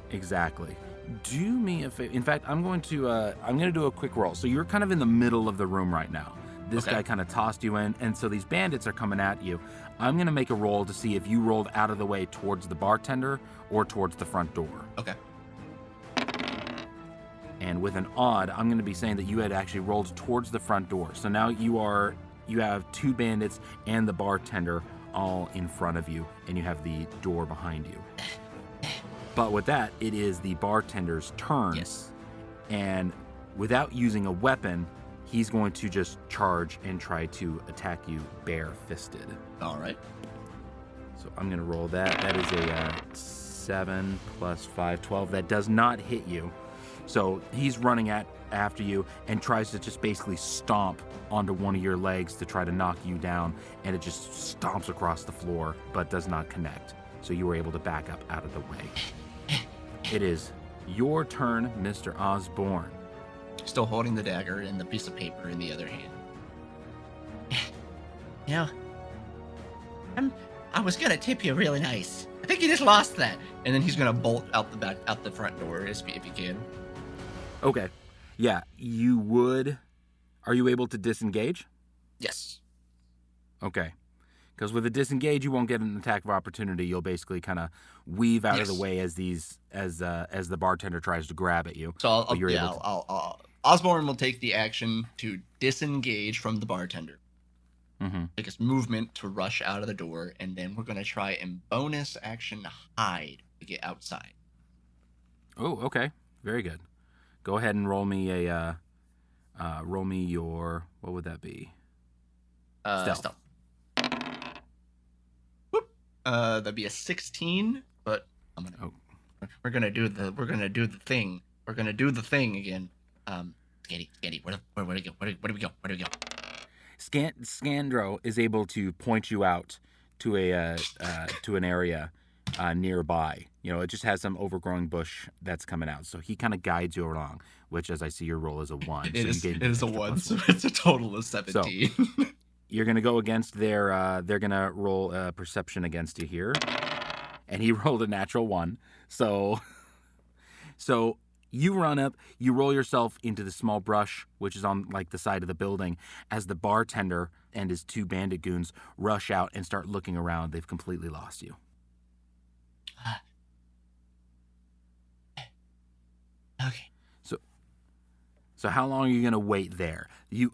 Do me a favor. In fact, I'm going to do a quick roll. So you're kind of in the middle of the room right now. This Okay. guy kind of tossed you in, and so these bandits are coming at you. I'm going to make a roll to see if you rolled out of the way towards the bartender or towards the front door. Okay. And with an odd, I'm going to be saying that you had actually rolled towards the front door. So now you have 2 bandits and the bartender all in front of you, and you have the door behind you. But with that, it is the bartender's turn. Yes. And without using a weapon, he's going to just charge and try to attack you bare-fisted. All right. So I'm going to roll that. That is a 7 plus 5, 12. That does not hit you. So he's running after you and tries to just basically stomp onto one of your legs to try to knock you down, and it just stomps across the floor, but does not connect. So you were able to back up out of the way. It is your turn, Mr. Osborn. Still holding the dagger and the piece of paper in the other hand. You know, I was gonna tip you really nice. I think you just lost that. And then he's gonna bolt out the front door if he can. Okay. Yeah, you would. Are you able to disengage? Yes. Okay. Because with a disengage, you won't get an attack of opportunity. You'll basically kind of weave out of the Yes. way as the bartender tries to grab at you. So But you're able to- I'll Osborn will take the action to disengage from the bartender. Mm-hmm. Take his movement to rush out of the door, and then we're gonna try and bonus action hide to get outside. Oh, okay. Very good. Go ahead and roll me your, what would that be? Stealth. Whoop. That'd be a 16, but I'm gonna. Oh. We're gonna do the thing. We're gonna do the thing again. Scandy, where do we go? Where do we go? Scandro is able to point you out to an area nearby. You know, it just has some overgrowing bush that's coming out. So he kind of guides you along, which, as I see, your roll is a 1. It so is a 1, so it's a total of 17. You're going to go against they're going to roll a perception against you here. And he rolled a natural 1. So you run up, you roll yourself into the small brush, which is on like the side of the building, as the bartender and his 2 bandit goons rush out and start looking around. They've completely lost you. Okay. So how long are you going to wait there? You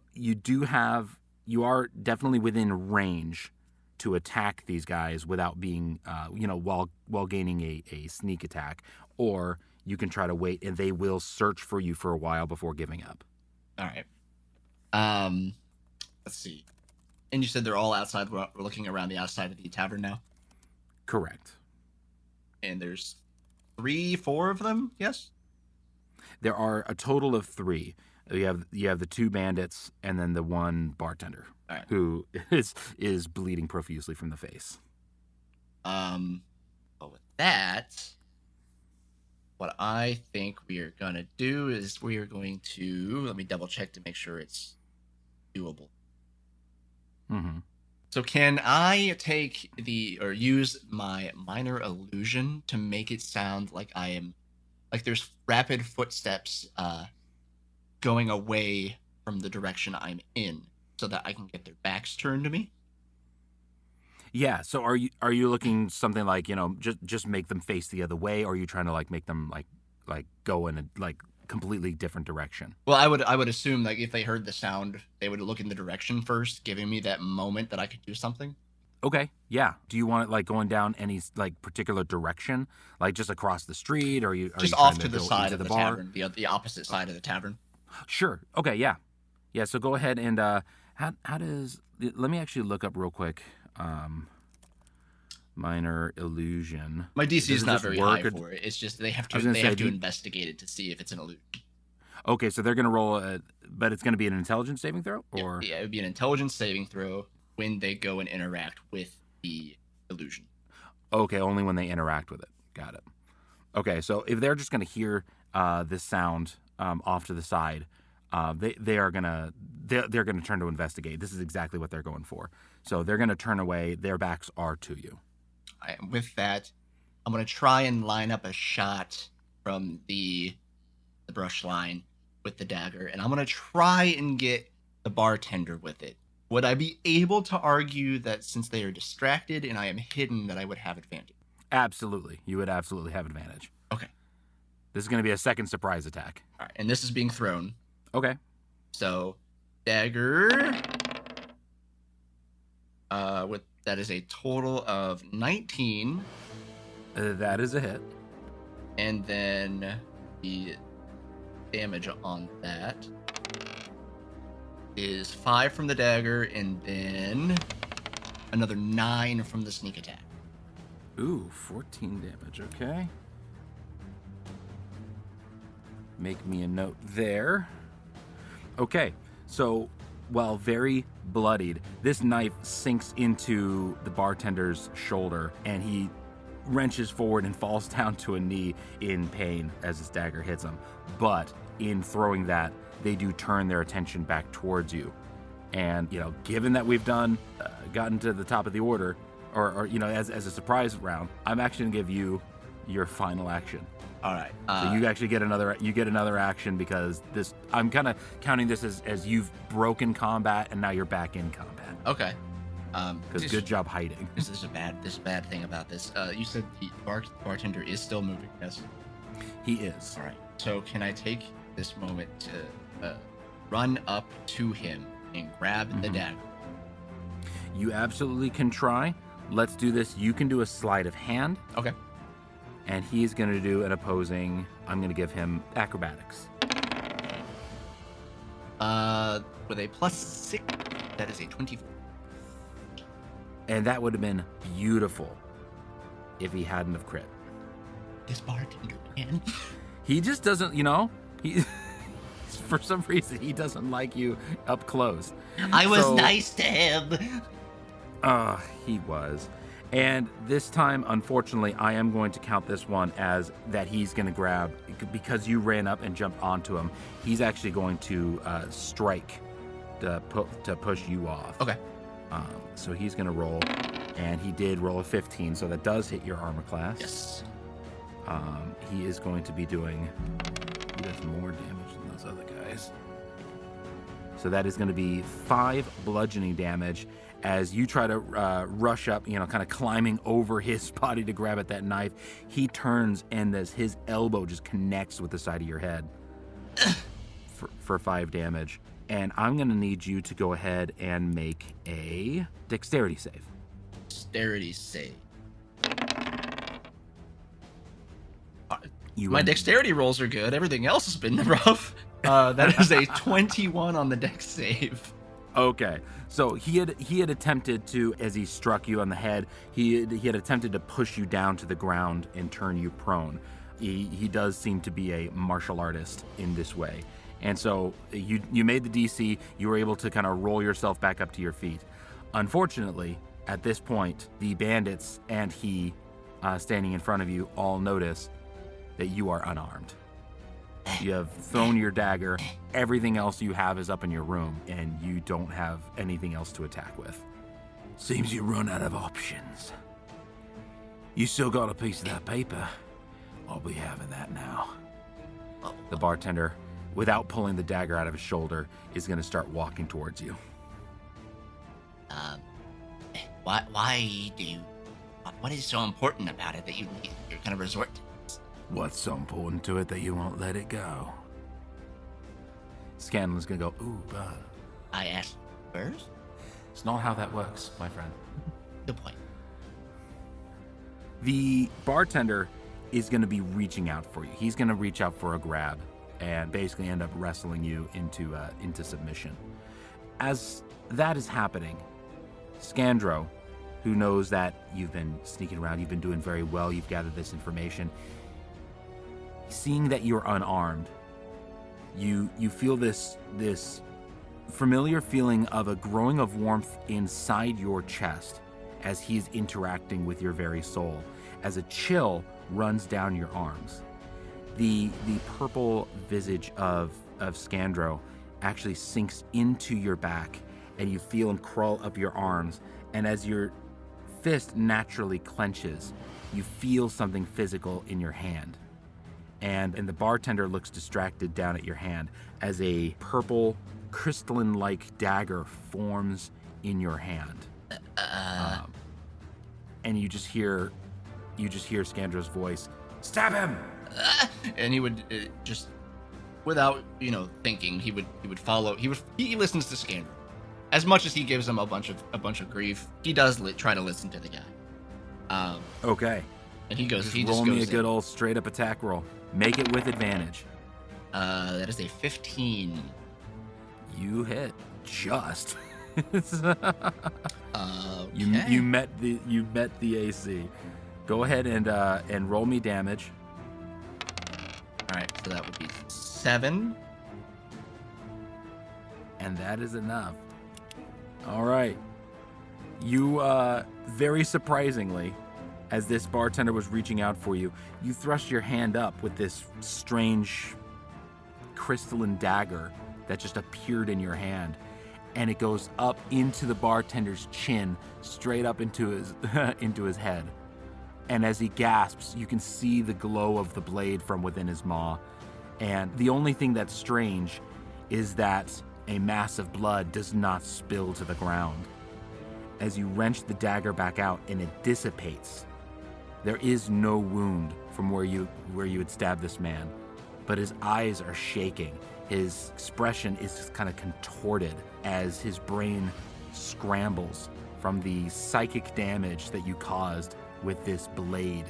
are definitely within range to attack these guys without being, while gaining a sneak attack, or you can try to wait and they will search for you for a while before giving up. All right. Let's see. And you said they're all outside. We're looking around the outside of the tavern now. Correct. And there's 3-4 of them. Yes. There are a total of 3. You have the 2 bandits and then the 1 bartender, All right. who is bleeding profusely from the face. But with that, what I think we are gonna do is we are going to let me double check to make sure it's doable. Mm-hmm. So can I use my minor illusion to make it sound like I am, like there's rapid footsteps going away from the direction I'm in, so that I can get their backs turned to me? Yeah. So are you looking something like, just make them face the other way, or are you trying to like make them like go in a like completely different direction? Well, I would assume like if they heard the sound, they would look in the direction first, giving me that moment that I could do something. Okay. Yeah. Do you want it like going down any like particular direction, like just across the street, or are Just you off trying to the go side into of the bar? tavern, the opposite side of the tavern. Sure. Okay. Yeah. Yeah. So go ahead and how does let me actually look up real quick. Minor illusion. My DC Does is it not just very work, high or- for it. It's just they have I was gonna say, investigate it to see if it's an illusion. Okay, so they're gonna roll but it's gonna be an intelligence saving throw, or Yeah, it would be an intelligence saving throw when they go and interact with the illusion. okay, only when they interact with it. Got it. Okay, so if they're just gonna hear this sound off to the side, they're gonna turn to investigate. This is exactly what they're going for. So they're gonna turn away. Their backs are to you. With that, I'm gonna try and line up a shot from the brush line with the dagger, and I'm gonna try and get the bartender with it. Would I be able to argue that since they are distracted and I am hidden, that I would have advantage? Absolutely, you would absolutely have advantage. Okay. This is gonna be a second surprise attack. All right, and this is being thrown. Okay. So dagger, that is a total of 19, That is a hit. and then the damage on that is 5 from the dagger, and then another 9 from the sneak attack. Ooh, 14 damage. Okay. Make me a note there. Okay, so while very bloodied, this knife sinks into the bartender's shoulder, and he wrenches forward and falls down to a knee in pain as his dagger hits him. But in throwing that, they do turn their attention back towards you. And, given that we've gotten to the top of the order, or as a surprise round, I'm actually gonna give you your final action. All right. So you actually get another action, because this, I'm kind of counting this as you've broken combat and now you're back in combat. Okay. Because good job hiding. This is a bad thing about this. You said the bartender is still moving. Yes. He is. All right. So can I take this moment to run up to him and grab the dagger? You absolutely can try. Let's do this. You can do a sleight of hand. Okay. And he's going to do an opposing. I'm going to give him acrobatics. With a +6, that is a 24. And that would have been beautiful if he hadn't have crit. This bartender, man. He just doesn't, he for some reason he doesn't like you up close. I was nice to him. He was. And this time, unfortunately, I am going to count this one as that he's going to grab, because you ran up and jumped onto him. He's actually going to strike to push you off. Okay. So he's going to roll, and he did roll a 15, so that does hit your armor class. Yes. He is going to be doing, he does more damage than those other guys. So that is going to be 5 bludgeoning damage as you try to rush up, kind of climbing over his body to grab at that knife. He turns, and as his elbow just connects with the side of your head for 5 damage. And I'm going to need you to go ahead and make a dexterity save. Dexterity save. You My dexterity rolls are good. Everything else has been rough. That is a 21 on the dex save. Okay, so he had attempted to, as he struck you on the head, he had attempted to push you down to the ground and turn you prone. He does seem to be a martial artist in this way. And so you made the DC, you were able to kind of roll yourself back up to your feet. Unfortunately, at this point, the bandits and he standing in front of you all notice that you are unarmed. You have thrown your dagger, everything else you have is up in your room, and you don't have anything else to attack with. Seems you run out of options. You still got a piece of that paper? I'll be having that now. The bartender, without pulling the dagger out of his shoulder, is going to start walking towards you. Why do you... What is so important about it that you're going to resort to this? What's so important to it that you won't let it go? Scanlan's going to go, ooh, but... I asked first? It's not how that works, my friend. Good point. The bartender is going to be reaching out for you. He's going to reach out for a grab and basically end up wrestling you into submission. As that is happening, Scandro, who knows that you've been sneaking around, you've been doing very well, you've gathered this information, seeing that you're unarmed, you feel this familiar feeling of a growing of warmth inside your chest as he's interacting with your very soul, as a chill runs down your arms. The purple visage of Scandro actually sinks into your back, and you feel him crawl up your arms, and as your fist naturally clenches, you feel something physical in your hand. And the bartender looks distracted down at your hand as a purple, crystalline-like dagger forms in your hand. And you just hear Scandro's voice, "Stab him!" And he would just, without thinking, he would follow. He listens to Scandro. As much as he gives him a bunch of grief, he does try to listen to the guy. Okay. And he goes. Roll me a good old straight up attack roll. Make it with advantage. That is a 15. You hit just. Okay. You met the AC. Go ahead and roll me damage. All right, so that would be 7. And that is enough. All right. You, very surprisingly, as this bartender was reaching out for you, you thrust your hand up with this strange crystalline dagger that just appeared in your hand. And it goes up into the bartender's chin, straight up into his head. And as he gasps, you can see the glow of the blade from within his maw. And the only thing that's strange is that a mass of blood does not spill to the ground. As you wrench the dagger back out and it dissipates, there is no wound from where you had stabbed this man, but his eyes are shaking. His expression is just kind of contorted as his brain scrambles from the psychic damage that you caused with this blade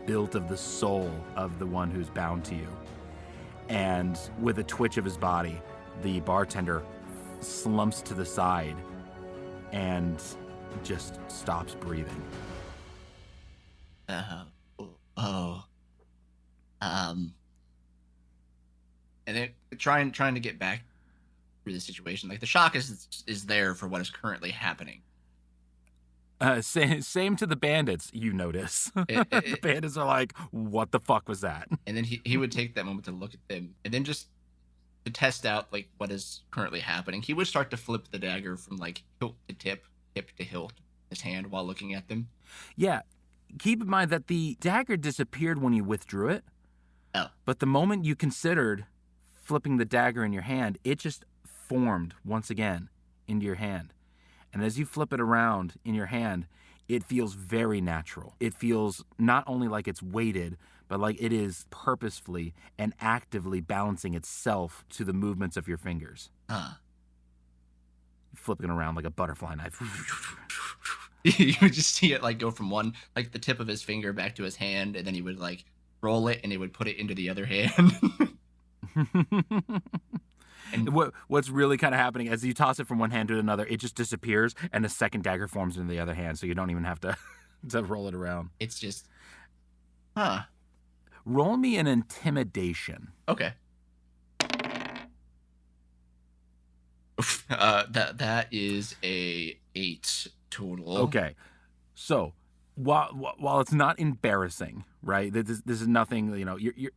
built of the soul of the one who's bound to you. And with a twitch of his body, the bartender slumps to the side and just stops breathing. And then trying to get back through the situation. Like, the shock is there for what is currently happening. Same to the bandits, you notice. The bandits are like, what the fuck was that? And then he would take that moment to look at them, and then just to test out like what is currently happening, he would start to flip the dagger from like hilt to tip to hilt in his hand while looking at them. Yeah, keep in mind that the dagger disappeared when you withdrew it. Oh. But the moment you considered flipping the dagger in your hand, it just formed once again into your hand. And as you flip it around in your hand, it feels very natural. It feels not only like it's weighted, but like it is purposefully and actively balancing itself to the movements of your fingers. Flipping it around like a butterfly knife. You would just see it like go from one, like the tip of his finger back to his hand, and then he would like roll it and he would put it into the other hand. And what's really kind of happening as you toss it from one hand to another, it just disappears and a second dagger forms in the other hand, so you don't even have to roll it around. It's just, Roll me an intimidation. Okay. That is a 8 total. Okay, so while it's not embarrassing, right? This is nothing.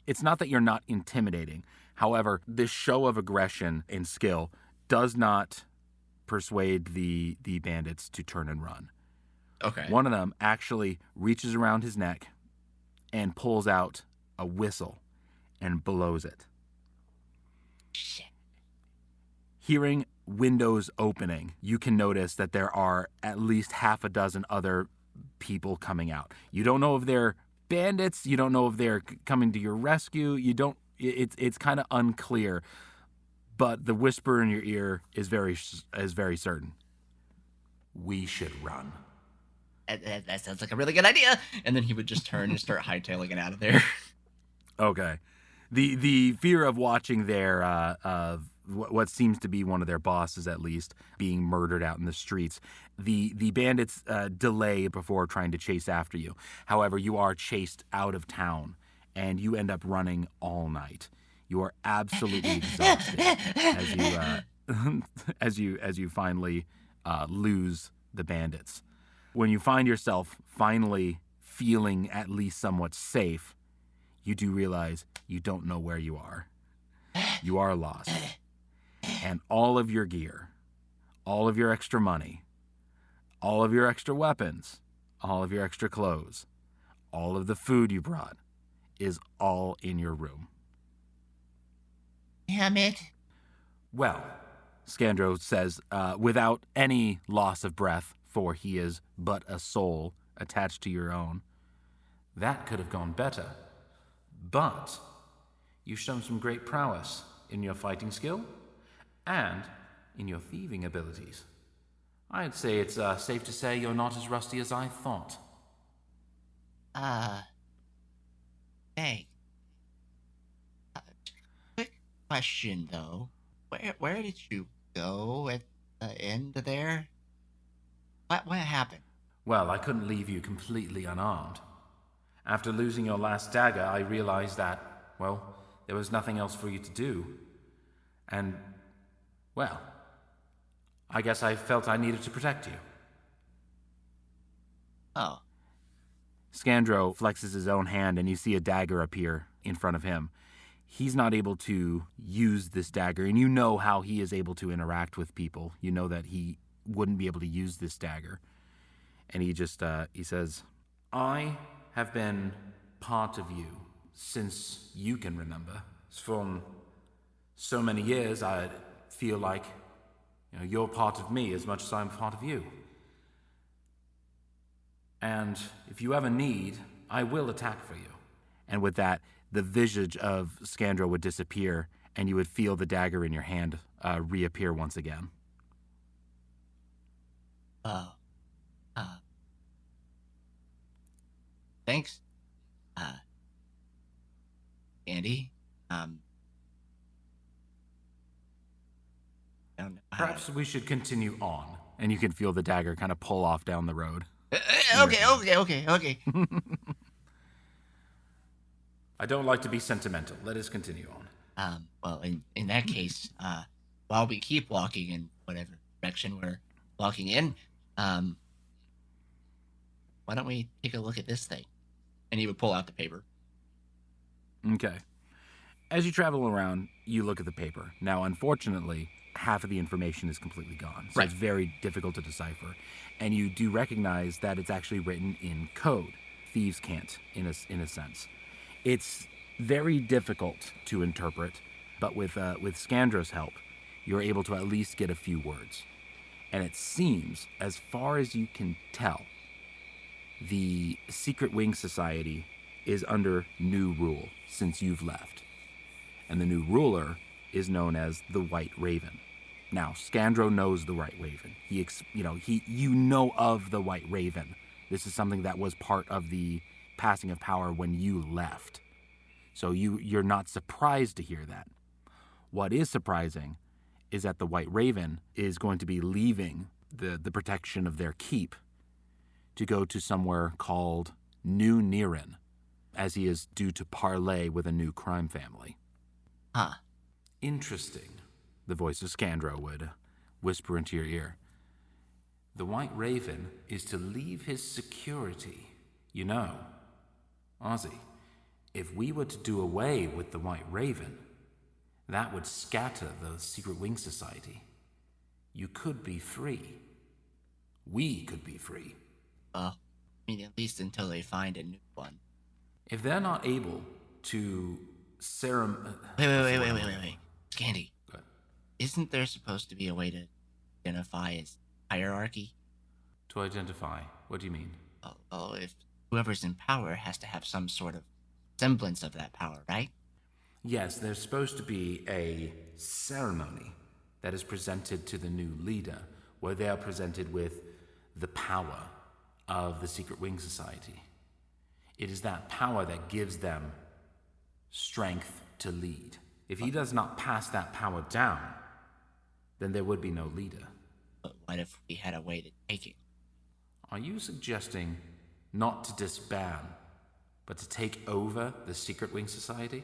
It's not that you're not intimidating. However, this show of aggression and skill does not persuade the bandits to turn and run. Okay. One of them actually reaches around his neck and pulls out a whistle and blows it. Shit. Hearing windows opening, you can notice that there are at least half a dozen other people coming out. You don't know if they're bandits. You don't know if they're coming to your rescue. It's kind of unclear, but the whisper in your ear is very certain. We should run. That sounds like a really good idea. And then he would just turn and start hightailing it out of there. Okay. The fear of watching their what seems to be one of their bosses, at least, being murdered out in the streets. The bandits delay before trying to chase after you. However, you are chased out of town, and you end up running all night. You are absolutely exhausted as you finally lose the bandits. When you find yourself finally feeling at least somewhat safe, you do realize you don't know where you are. You are lost. And all of your gear, all of your extra money, all of your extra weapons, all of your extra clothes, all of the food you brought is all in your room. Damn it. Well, Scandro says, without any loss of breath, for he is but a soul attached to your own, that could have gone better. But you've shown some great prowess in your fighting skill and in your thieving abilities. I'd say it's safe to say you're not as rusty as I thought. Hey. Quick question, though. Where did you go at the end there? What happened? Well, I couldn't leave you completely unarmed. After losing your last dagger, I realized that, well, there was nothing else for you to do. And, well, I guess I felt I needed to protect you. Oh. Scandro flexes his own hand, and you see a dagger appear in front of him. He's not able to use this dagger, and you know how he is able to interact with people. You know that he wouldn't be able to use this dagger. And he just, he says, I have been part of you since you can remember. From so many years, I feel like, you're part of me as much as I'm part of you. And if you ever need, I will attack for you. And with that, the visage of Scandro would disappear, and you would feel the dagger in your hand reappear once again. Oh. Thanks. Andy. I don't know. Perhaps we should continue on. And you can feel the dagger kind of pull off down the road. Okay. I don't like to be sentimental. Let us continue on. Well, in that case, while we keep walking in whatever direction we're walking in, why don't we take a look at this thing? And he would pull out the paper. Okay. As you travel around, you look at the paper. Now, unfortunately, half of the information is completely gone. So It's very difficult to decipher. And you do recognize that it's actually written in code. Thieves can't, in a sense. It's very difficult to interpret, but with Scandro's help, you're able to at least get a few words. And it seems, as far as you can tell, the Secret Wing Society is under new rule since you've left. And the new ruler is known as the White Raven. Now, Scandro knows the White Raven. You know of the White Raven. This is something that was part of the passing of power when you left. So you're not surprised to hear that. What is surprising is that the White Raven is going to be leaving the protection of their keep to go to somewhere called New Niran, as he is due to parley with a new crime family. Huh. Interesting, the voice of Scandro would whisper into your ear. The White Raven is to leave his security. You know, Ozzy, if we were to do away with the White Raven, that would scatter the Secret Wing Society. You could be free. We could be free. Well, I mean, at least until they find a new one. If they're not able to Wait. Scandy, Go ahead. isn't there supposed to be a way to identify as hierarchy? To identify, what do you mean? Well, if whoever's in power has to have some sort of semblance of that power, right? Yes, there's supposed to be a ceremony that is presented to the new leader, where they are presented with the power of the Secret Wing Society. It is that power that gives them strength to lead. If he does not pass that power down, then there would be no leader. But what if we had a way to take it? Are you suggesting not to disband, but to take over the Secret Wing Society?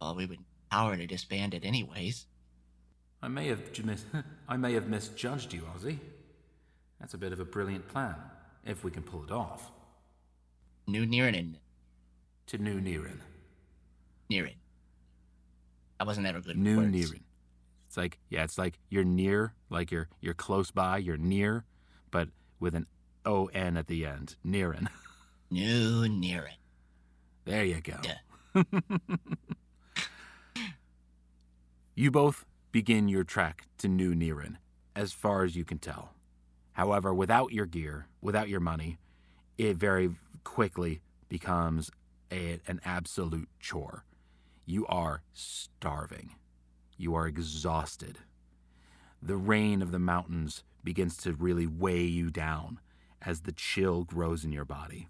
Well, we would need power to disband it anyways. I may have misjudged you, Ozzy. That's a bit of a brilliant plan, if we can pull it off. New Niren. To New Niren. Niren. I wasn't ever good with New words. Niren. It's like you're near, like you're close by, you're near, but with an O-N at the end. Niren. New Niren. There you go. Yeah. You both begin your trek to New Niren, as far as you can tell. However, without your gear, without your money, it very quickly becomes an absolute chore. You are starving. You are exhausted. The rain of the mountains begins to really weigh you down as the chill grows in your body.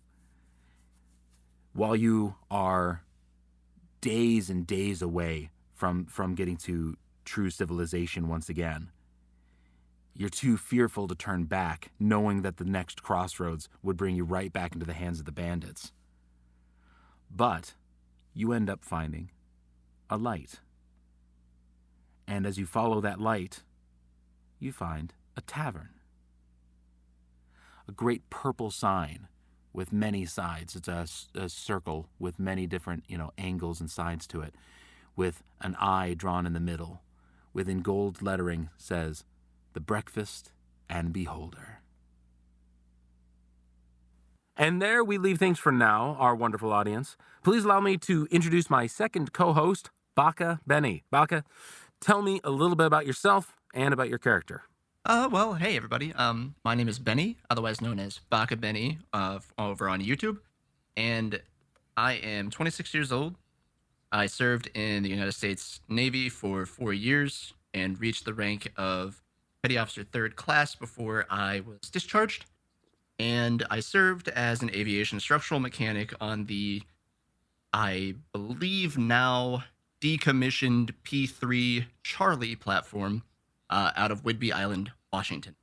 While you are days and days away from getting to true civilization once again, you're too fearful to turn back, knowing that the next crossroads would bring you right back into the hands of the bandits. But you end up finding a light. And as you follow that light, you find a tavern. A great purple sign with many sides. It's a circle with many different, angles and sides to it, with an eye drawn in the middle. Within gold lettering says, "The Breakfast and Beholder." And there we leave things for now, our wonderful audience. Please allow me to introduce my second co-host, Baka Benny. Baka, tell me a little bit about yourself and about your character. Well, hey everybody. My name is Benny, otherwise known as Baka Benny, over on YouTube, and I am 26 years old. I served in the United States Navy for 4 years and reached the rank of Petty Officer 3rd Class before I was discharged. And I served as an aviation structural mechanic on the, I believe now decommissioned P-3 Charlie platform out of Whidbey Island, Washington.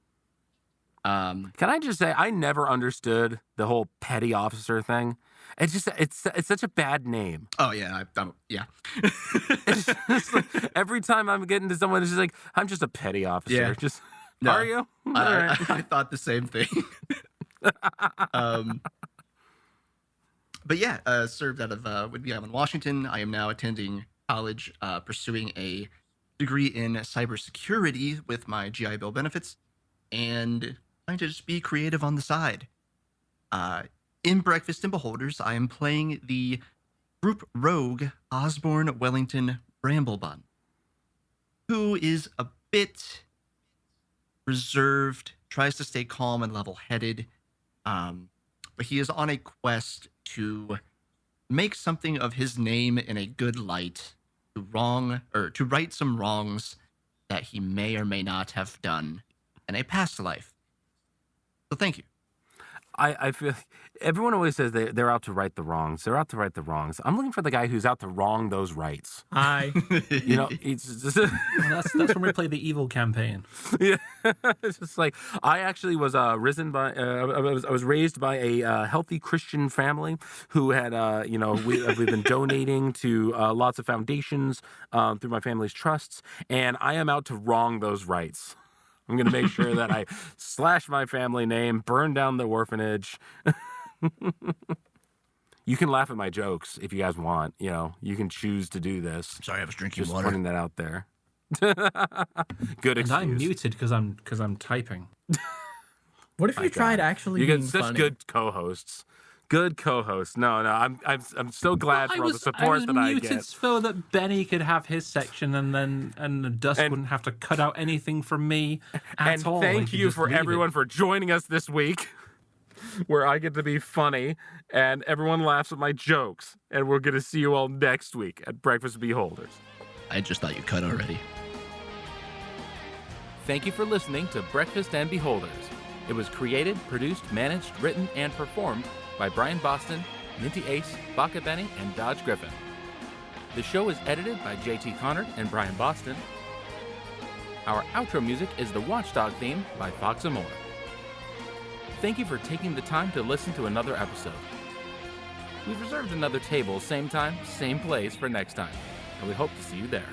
Can I just say, I never understood the whole petty officer thing. It's such a bad name. Oh yeah, yeah. It's like, every time I'm getting to someone, it's just like, I'm just a petty officer. Yeah. Just No, are you? All right. I thought the same thing. But yeah, served out of Whidbey Island, Washington. I am now attending college, pursuing a degree in cybersecurity with my GI Bill benefits, and trying to just be creative on the side. In Breakfast and Beholders, I am playing the group rogue Osborn Wellington Bramblebun, who is a bit reserved, tries to stay calm and level-headed, but he is on a quest to make something of his name in a good light, to right some wrongs that he may or may not have done in a past life. So thank you. I feel everyone always says they're out to right the wrongs. They're out to right the wrongs. I'm looking for the guy who's out to wrong those rights. Hi. It's just, That's when we play the evil campaign. yeah. It's just like I actually was I was raised by a healthy Christian family who had we've been donating to lots of foundations through my family's trusts, and I am out to wrong those rights. I'm going to make sure that I slash my family name, burn down the orphanage. You can laugh at my jokes if you guys want. You can choose to do this. Sorry, I was drinking Just water. putting that out there. Good excuse. And I'm muted because I'm typing. What if My you tried God. actually You being get such funny? good co-hosts. Good co-hosts. No, I'm so glad for all the support that I muted get. so that Benny could have his section, and Dusk And- wouldn't have to cut out anything from me at And all. He thank could you just for leave it. everyone for joining us this week, where I get to be funny and everyone laughs at my jokes. And we're going to see you all next week at Breakfast and Beholders. I just thought you cut already. Thank you for listening to Breakfast and Beholders. It was created, produced, managed, written, and performed by Brian Boston, Minty Ace, Baka Benny, and Dodge Griffin. The show is edited by JT Connard and Brian Boston. Our outro music is the Watchdog theme by Fox Amore. Thank you for taking the time to listen to another episode. We've reserved another table, same time, same place for next time, and we hope to see you there.